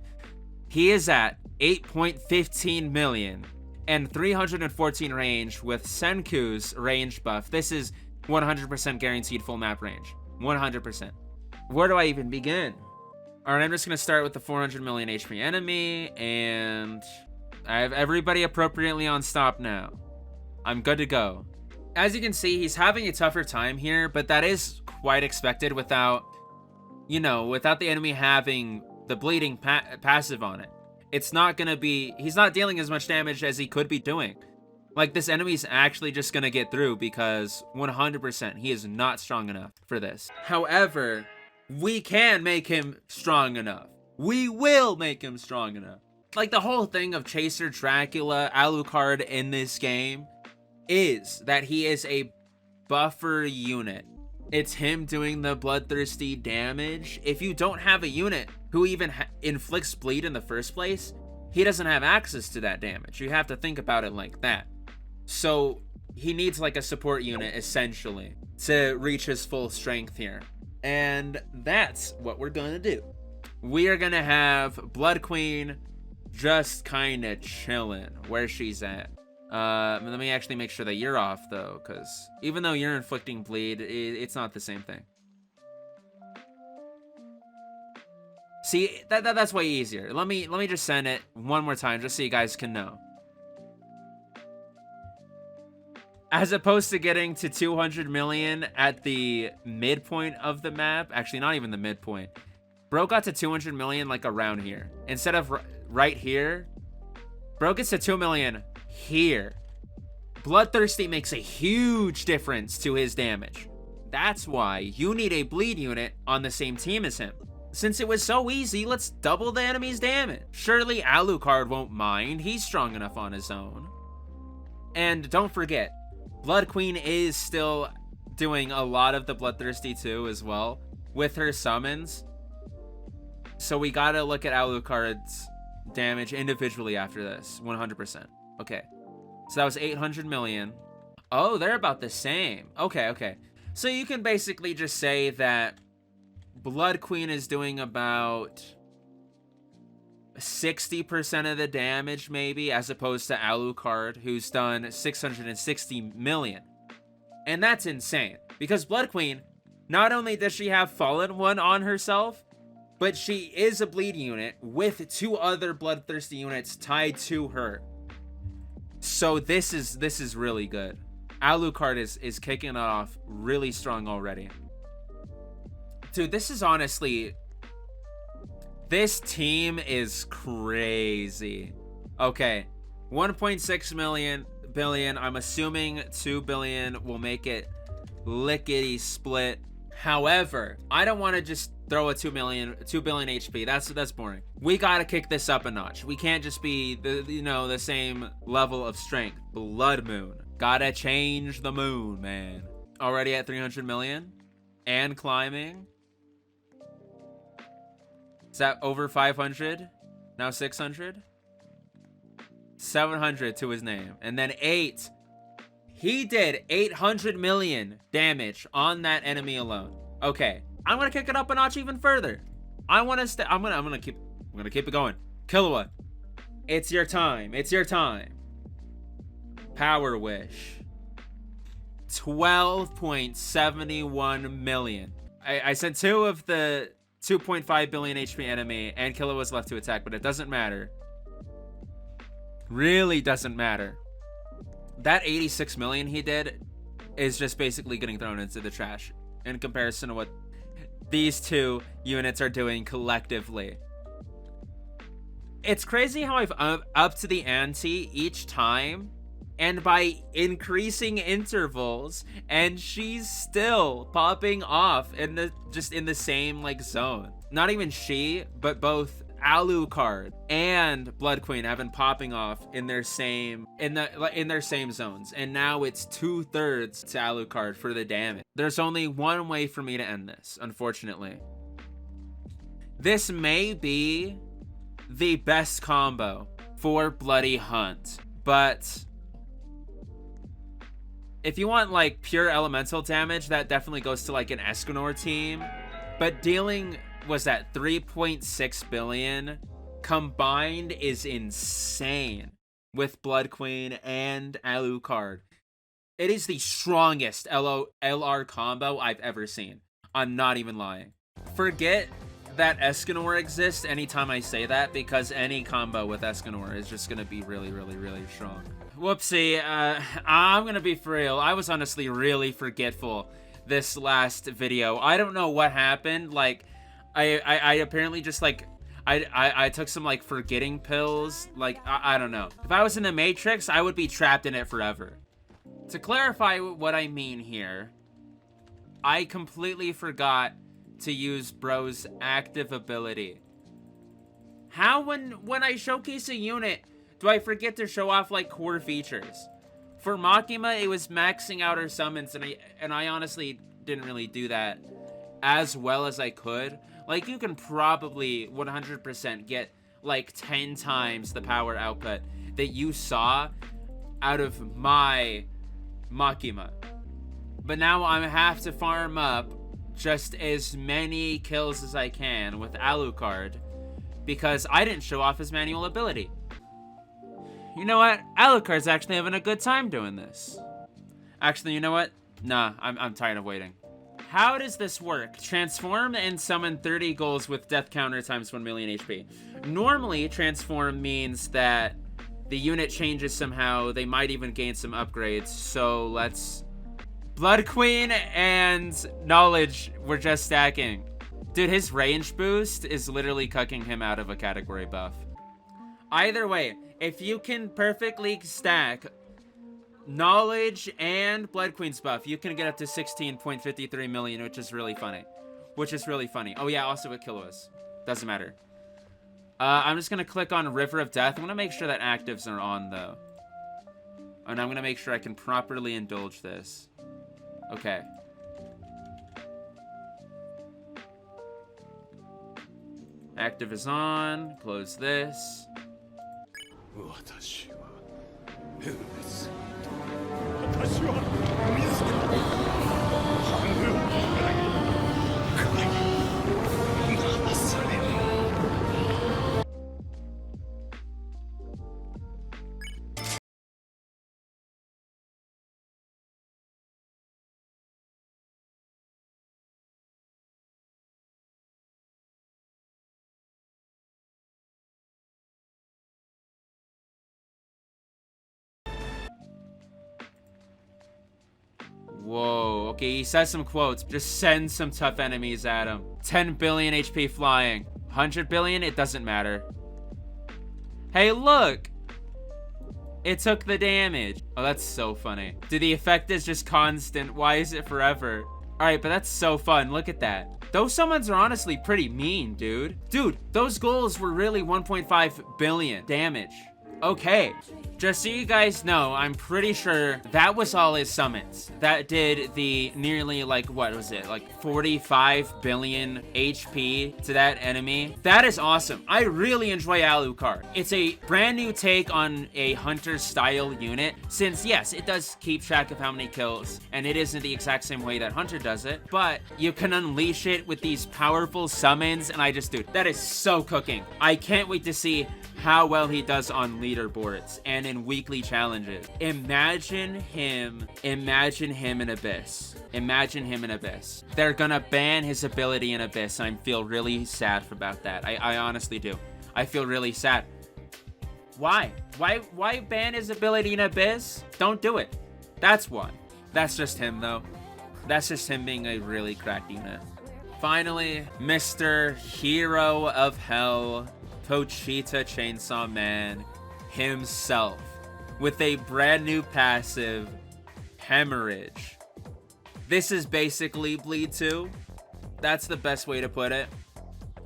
He is at 8.15 million and 314 range with Senku's range buff. This is 100% guaranteed full map range. 100%. Where do I even begin? Alright, I'm just gonna start with the 400 million HP enemy, and I have everybody appropriately on stop now. I'm good to go. As you can see, he's having a tougher time here, but that is quite expected without, you know, without the enemy having the bleeding passive on it. It's not gonna be, he's not dealing as much damage as he could be doing. Like, this enemy's actually just gonna get through because 100% he is not strong enough for this. However, we can make him strong enough. We will make him strong enough. Like, the whole thing of Chaser Dracula, Alucard in this game is that he is a buffer unit. It's him doing the bloodthirsty damage. If you don't have a unit who even inflicts bleed in the first place, he doesn't have access to that damage. You have to think about it like that. So he needs like a support unit essentially to reach his full strength here. And that's what we're gonna do. We are gonna have Blood Queen just kind of chilling where she's at. Let me actually make sure that you're off though, because even though you're inflicting bleed, it's not the same thing. See, that's way easier. Let me just send it one more time just so you guys can know. As opposed to getting to 200 million at the midpoint of the map, actually not even the midpoint. Bro got to 200 million like around here. Instead of right here, bro gets to 2 million here. Bloodthirsty makes a huge difference to his damage. That's why you need a bleed unit on the same team as him. Since it was so easy, let's double the enemy's damage. Surely Alucard won't mind. He's strong enough on his own. And don't forget, Blood Queen is still doing a lot of the bloodthirsty too as well with her summons. So we gotta look at Alucard's damage individually after this, 100%. Okay, so that was 800 million. Oh, they're about the same. Okay. So you can basically just say that Blood Queen is doing about 60% of the damage maybe, as opposed to Alucard, who's done 660 million. And that's insane, because Blood Queen, not only does she have Fallen One on herself, but she is a bleed unit with 2 other bloodthirsty units tied to her. So this is really good. Alucard is kicking it off really strong already. Dude, this is honestly, this team is crazy. Okay, 1.6 billion. I'm assuming 2 billion will make it lickety split. However, I don't want to just throw a 2 billion HP. That's boring. We gotta kick this up a notch. We can't just be the same level of strength. Blood Moon. Gotta change the moon, man. Already at 300 million and climbing. Is that over 500? Now 600? 700 to his name. And then 8. He did 800 million damage on that enemy alone. Okay, I'm gonna kick it up a notch even further. I'm gonna keep it going. Killua, it's your time. It's your time. Power Wish. 12.71 million. I sent 2 of the 2.5 billion HP enemy, and Killua was left to attack, but it doesn't matter. Really doesn't matter. That 86 million he did is just basically getting thrown into the trash in comparison to what these 2 units are doing collectively. It's crazy how I've upped the ante each time, and by increasing intervals, and she's still popping off in the same like zone. Not even she, but both Alucard and Blood Queen have been popping off in their same zones, and now it's 2/3 to Alucard for the damage. There's only one way for me to end this, unfortunately. This may be the best combo for Bloody Hunt, but if you want like pure elemental damage, that definitely goes to like an Escanor team. But dealing, was that 3.6 billion combined is insane with Blood Queen and Alucard. It is the strongest LR combo I've ever seen. I'm not even lying. Forget that Escanor exists anytime I say that, because any combo with Escanor is just gonna be really, really, really strong. Whoopsie, I'm gonna be for real. I was honestly really forgetful this last video. I don't know what happened. Like, I apparently just like, I took some like forgetting pills. Like, I don't know. If I was in the Matrix, I would be trapped in it forever. To clarify what I mean here, I completely forgot to use bro's active ability. How when I showcase a unit do I forget to show off like core features? For Makima, it was maxing out her summons, and I honestly didn't really do that as well as I could. Like, you can probably 100% get like 10 times the power output that you saw out of my Makima. But now I have to farm up just as many kills as I can with Alucard because I didn't show off his manual ability. You know what? Alucard's actually having a good time doing this. Actually, you know what? Nah, I'm tired of waiting. How does this work? Transform and summon 30 goals with death counter times 1 million HP. Normally, transform means that the unit changes somehow. They might even gain some upgrades. So let's... Blood Queen and Knowledge were just stacking. Dude, his range boost is literally cucking him out of a category buff. Either way, if you can perfectly stack Knowledge and Blood Queen's buff, you can get up to 16.53 million, which is really funny. Oh yeah, also what kill was. Doesn't matter. I'm just gonna click on River of Death. I'm gonna make sure that actives are on though. And I'm gonna make sure I can properly indulge this. Okay. Active is on. Close this. Whoa, okay, he says some quotes. Just send some tough enemies at him. 10 billion HP flying. 100 billion, it doesn't matter. Hey, look! It took the damage. Oh, that's so funny. Dude, the effect is just constant. Why is it forever? Alright, but that's so fun. Look at that. Those summons are honestly pretty mean, dude. Dude, those goals were really 1.5 billion damage. Okay, just so you guys know, I'm pretty sure that was all his summons. That did the nearly, like, what was it? Like 45 billion HP to that enemy. That is awesome. I really enjoy Alucard. It's a brand new take on a hunter style unit, since yes, it does keep track of how many kills, and it isn't the exact same way that Hunter does it, but you can unleash it with these powerful summons, and dude, that is so cooking. I can't wait to see how well he does on leaderboards and in weekly challenges. Imagine him in Abyss. Imagine him in Abyss. They're gonna ban his ability in Abyss. I feel really sad about that. I honestly do. I feel really sad. Why? Why ban his ability in Abyss? Don't do it. That's why. That's just him though. That's just him being a really cracked unit. Finally, Mr. Hero of Hell, Pochita Chainsaw Man himself, with a brand new passive, Hemorrhage. This is basically Bleed 2. That's the best way to put it.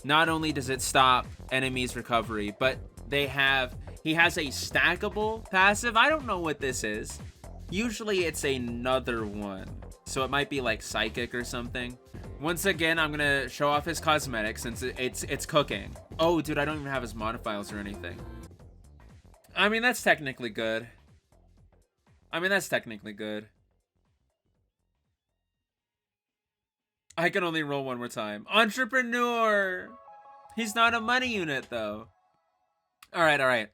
Not only does it stop enemies' recovery, but he has a stackable passive. I don't know what this is. Usually it's another one, so it might be like Psychic or something. Once again, I'm gonna show off his cosmetics since it's cooking. Oh, dude, I don't even have his modifiers or anything. I mean, that's technically good. I can only roll one more time. Entrepreneur. He's not a money unit, though. All right.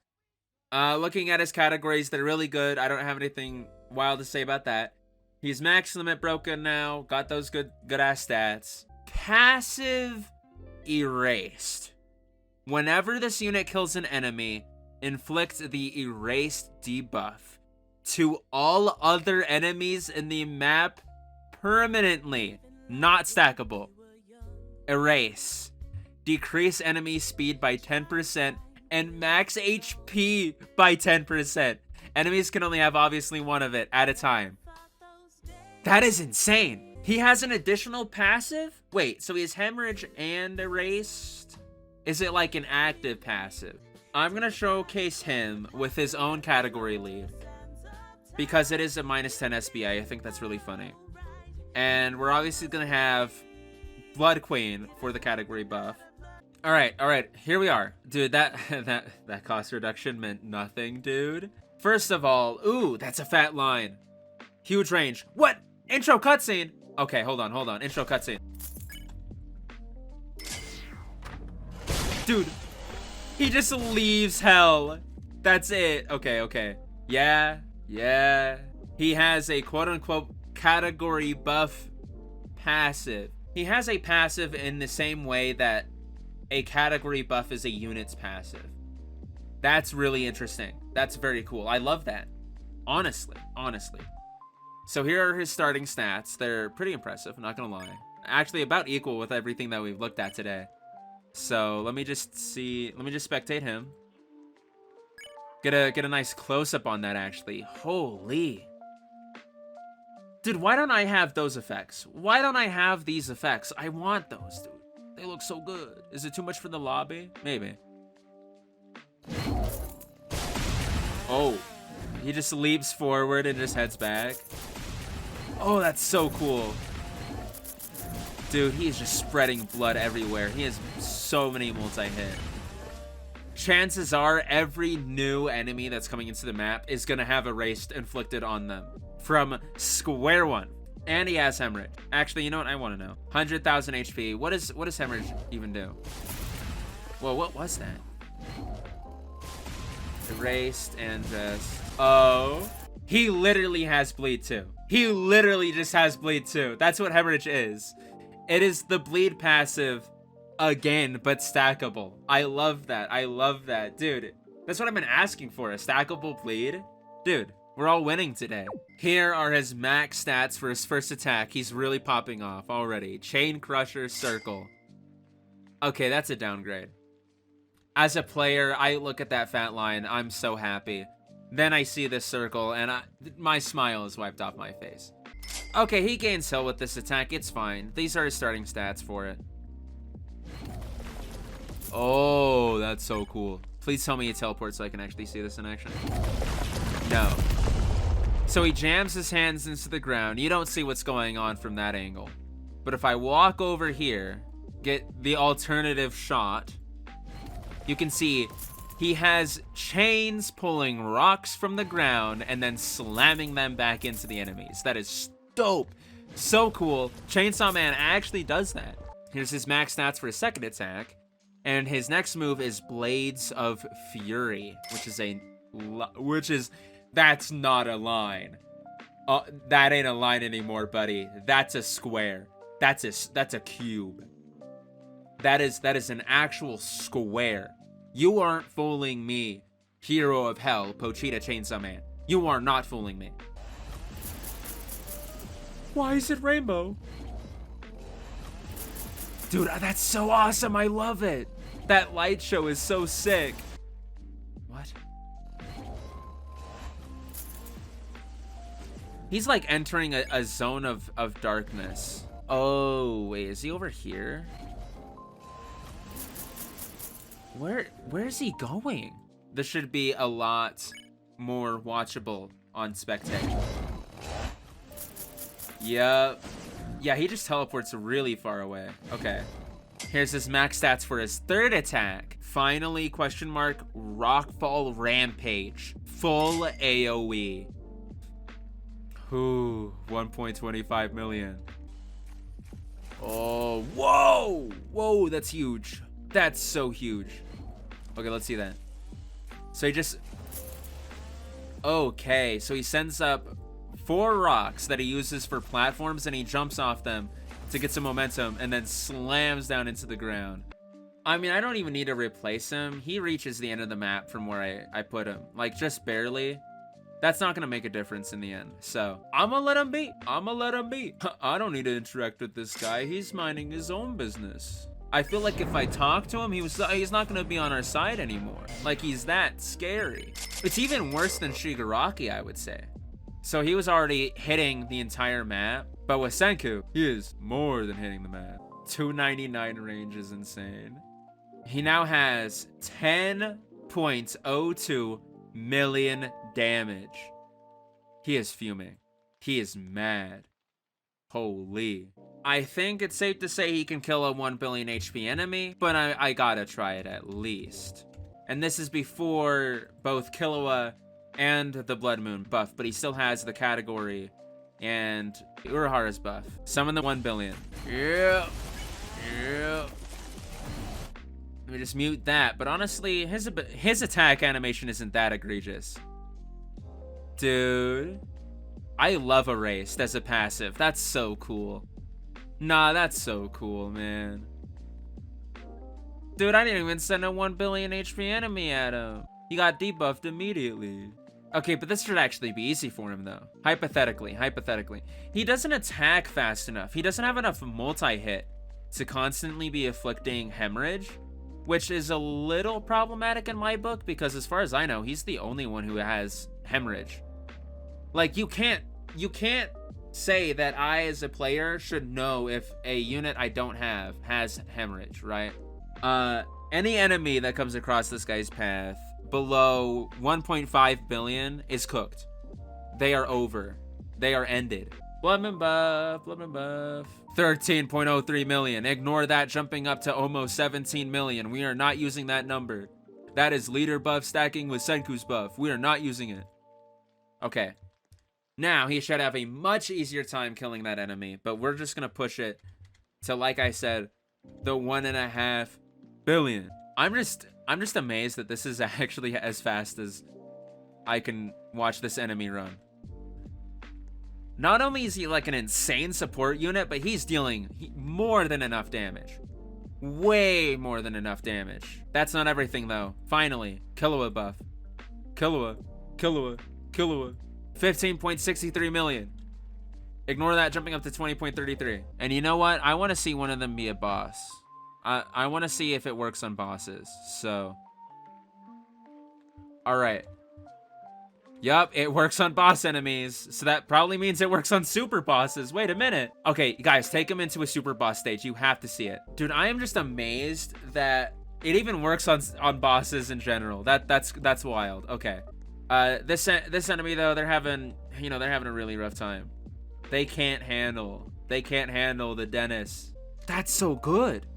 Looking at his categories, they're really good. I don't have anything wild to say about that. He's max limit broken now. Got those good ass stats. Passive erased. Whenever this unit kills an enemy, inflict the erased debuff to all other enemies in the map permanently. Not stackable. Erase. Decrease enemy speed by 10% and max HP by 10%. Enemies can only have obviously one of it at a time. That is insane. He has an additional passive? Wait, so he has hemorrhage and erased? Is it like an active passive? I'm gonna showcase him with his own category lead because it is a minus 10 SBA. I think that's really funny. And we're obviously gonna have Blood Queen for the category buff. All right, here we are. Dude, that cost reduction meant nothing, dude. First of all, ooh, that's a fat line. Huge range. What? Intro cutscene? Okay, hold on. Intro cutscene. Dude, he just leaves hell. That's it. Okay. Yeah. He has a quote-unquote category buff passive. He has a passive in the same way that a category buff is a unit's passive. That's really interesting. That's very cool. I love that. Honestly. So here are his starting stats. They're pretty impressive, I'm not gonna lie. Actually, about equal with everything that we've looked at today. So let me just spectate him. Get a nice close-up on that, actually. Holy. Dude, why don't I have those effects? Why don't I have these effects? I want those, dude. They look so good. Is it too much for the lobby? Maybe. Oh, he just leaps forward and just heads back. Oh, that's so cool. Dude, he is just spreading blood everywhere. He has so many multi-hit. Chances are every new enemy that's coming into the map is gonna have erased inflicted on them from square one. And he has hemorrhage. Actually, you know what? I want to know. 100,000 HP. What does hemorrhage even do? Well, what was that? Erased and just... Oh. He literally has bleed too. He literally just has bleed too. That's what hemorrhage is. It is the bleed passive again, but stackable. I love that. Dude, that's what I've been asking for. A stackable bleed? Dude, we're all winning today. Here are his max stats for his first attack. He's really popping off already. Chain Crusher Circle. Okay, that's a downgrade. As a player, I look at that fat line. I'm so happy. Then I see this circle, and my smile is wiped off my face. Okay, he gains health with this attack. It's fine. These are his starting stats for it. Oh, that's so cool. Please tell me he teleports so I can actually see this in action. No. So he jams his hands into the ground. You don't see what's going on from that angle. But if I walk over here, get the alternative shot, you can see he has chains pulling rocks from the ground and then slamming them back into the enemies. That is dope. So cool. Chainsaw Man actually does that. Here's his max stats for his second attack. And his next move is Blades of Fury, that's not a line. That ain't a line anymore, buddy. That's a square. That's a cube. That is an actual square. You aren't fooling me, hero of hell, Pochita Chainsaw Man. You are not fooling me. Why is it rainbow? Dude, that's so awesome. I love it. That light show is so sick. What? He's like entering a zone of darkness. Oh, wait, is he over here? Where's he going? This should be a lot more watchable on spectate. Yep. Yeah, he just teleports really far away. Okay. Here's his max stats for his third attack. Finally, question mark, Rockfall Rampage. Full AoE. Ooh, 1.25 million. Oh, whoa! Whoa, that's huge. That's so huge. Okay, let's see that. So he just... Okay, so he sends up 4 rocks that he uses for platforms, and he jumps off them to get some momentum, and then slams down into the ground. I mean, I don't even need to replace him. He reaches the end of the map from where I put him. Like, just barely. That's not gonna make a difference in the end. So, I'ma let him be. I'ma let him be. I don't need to interact with this guy. He's minding his own business. I feel like if I talk to him, he's not gonna be on our side anymore. Like, he's that scary. It's even worse than Shigaraki, I would say. So he was already hitting the entire map, but with Senku, he is more than hitting the map. 299 range is insane. He now has 10.02 million damage. He is fuming. He is mad. Holy. I think it's safe to say he can kill a 1 billion HP enemy, but I gotta try it at least. And this is before both Killua and the Blood Moon buff, but he still has the category and Urahara's buff. Summon the 1 billion. Yeah. Yeah. Let me just mute that. But honestly, his attack animation isn't that egregious. Dude. I love Erased as a passive. That's so cool. Nah, that's so cool, man. Dude, I didn't even send a 1 billion HP enemy at him. He got debuffed immediately. Okay, but this should actually be easy for him, though. Hypothetically. He doesn't attack fast enough. He doesn't have enough multi-hit to constantly be afflicting hemorrhage, which is a little problematic in my book, because as far as I know, he's the only one who has hemorrhage. Like, you can't say that I, as a player, should know if a unit I don't have has hemorrhage, right? Any enemy that comes across this guy's path below 1.5 billion is cooked. They are over. They are ended. Blood Moon buff, Blood Moon buff. 13.03 million. Ignore that, jumping up to almost 17 million. We are not using that number. That is leader buff stacking with Senku's buff. We are not using it. Okay. Now, he should have a much easier time killing that enemy, but we're just gonna push it to, like I said, the 1.5 billion. I'm just amazed that this is actually as fast as I can watch this enemy run. Not only is he like an insane support unit, but he's dealing more than enough damage. Way more than enough damage. That's not everything, though. Finally, Killua buff. Killua. 15.63 million. Ignore that, jumping up to 20.33. And you know what? I want to see one of them be a boss. I want to see if it works on bosses. So, all right. Yup, it works on boss enemies. So that probably means it works on super bosses. Wait a minute. Okay, guys, take him into a super boss stage. You have to see it. Dude, I am just amazed that it even works on bosses in general. That's wild. Okay. This enemy though, they're having a really rough time. They can't handle the Dennis. That's so good.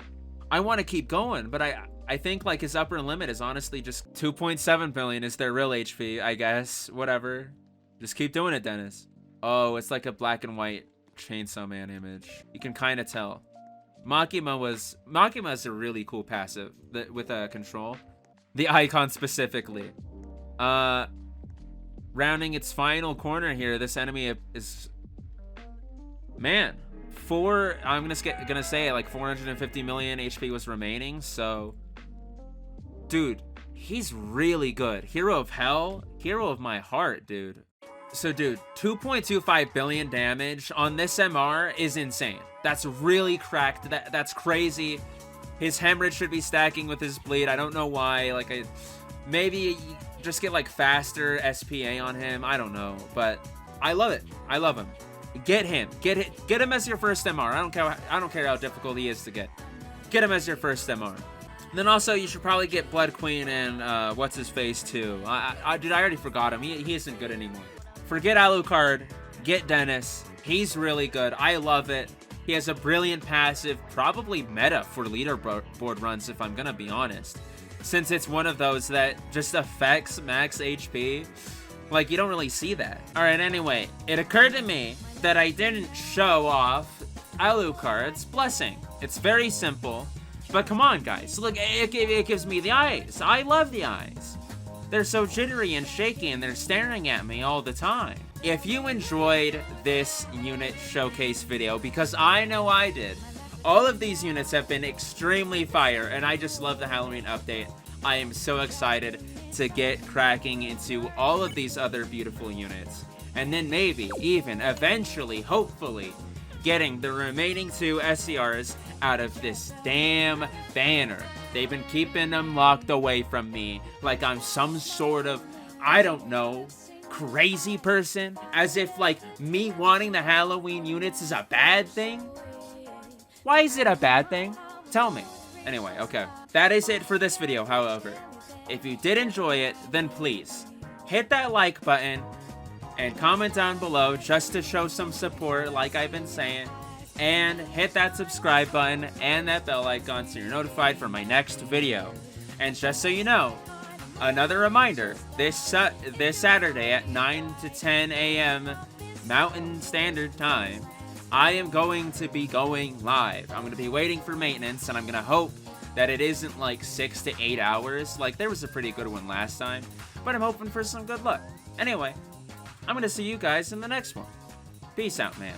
I want to keep going, but I think like his upper limit is honestly just 2.7 billion is their real HP, I guess. Whatever. Just keep doing it, Dennis. Oh, it's like a black and white Chainsaw Man image. You can kind of tell. Makima is a really cool passive with a control. The icon specifically. Rounding its final corner here, this enemy is, man, I'm gonna say like 450 million HP was remaining. So, dude, he's really good. Hero of hell, hero of my heart, dude. So, dude, 2.25 billion damage on this MR is insane. That's really cracked. That's crazy. His hemorrhage should be stacking with his bleed. I don't know why. Like, maybe just get like faster SPA on him. I don't know, but I love it. I love him. Get him as your first MR. I don't care how difficult he is to get. Get him as your first MR. And then also you should probably get Blood Queen and what's his face too. Dude, I already forgot him. He isn't good anymore. Forget Alucard. Get Dennis. He's really good. I love it. He has a brilliant passive, probably meta for leaderboard runs if I'm gonna be honest. Since it's one of those that just affects max HP. Like, you don't really see that. Alright, anyway, it occurred to me that I didn't show off Alucard's blessing. It's very simple, but come on, guys. Look, it gives me the eyes. I love the eyes. They're so jittery and shaky, and they're staring at me all the time. If you enjoyed this unit showcase video, because I know I did, all of these units have been extremely fire, and I just love the Halloween update. I am so excited to get cracking into all of these other beautiful units. And then maybe, even, eventually, hopefully, getting the remaining 2 SCRs out of this damn banner. They've been keeping them locked away from me like I'm some sort of, I don't know, crazy person. As if, like, me wanting the Halloween units is a bad thing? Why is it a bad thing? Tell me. Anyway, okay. That is it for this video, however. If you did enjoy it, then please hit that like button and comment down below just to show some support, like I've been saying. And hit that subscribe button and that bell icon so you're notified for my next video. And just so you know, another reminder, this Saturday at 9 to 10 a.m. Mountain Standard Time, I am going to be going live. I'm going to be waiting for maintenance, and I'm going to hope that it isn't like 6 to 8 hours. Like, there was a pretty good one last time, but I'm hoping for some good luck. Anyway, I'm going to see you guys in the next one. Peace out, man.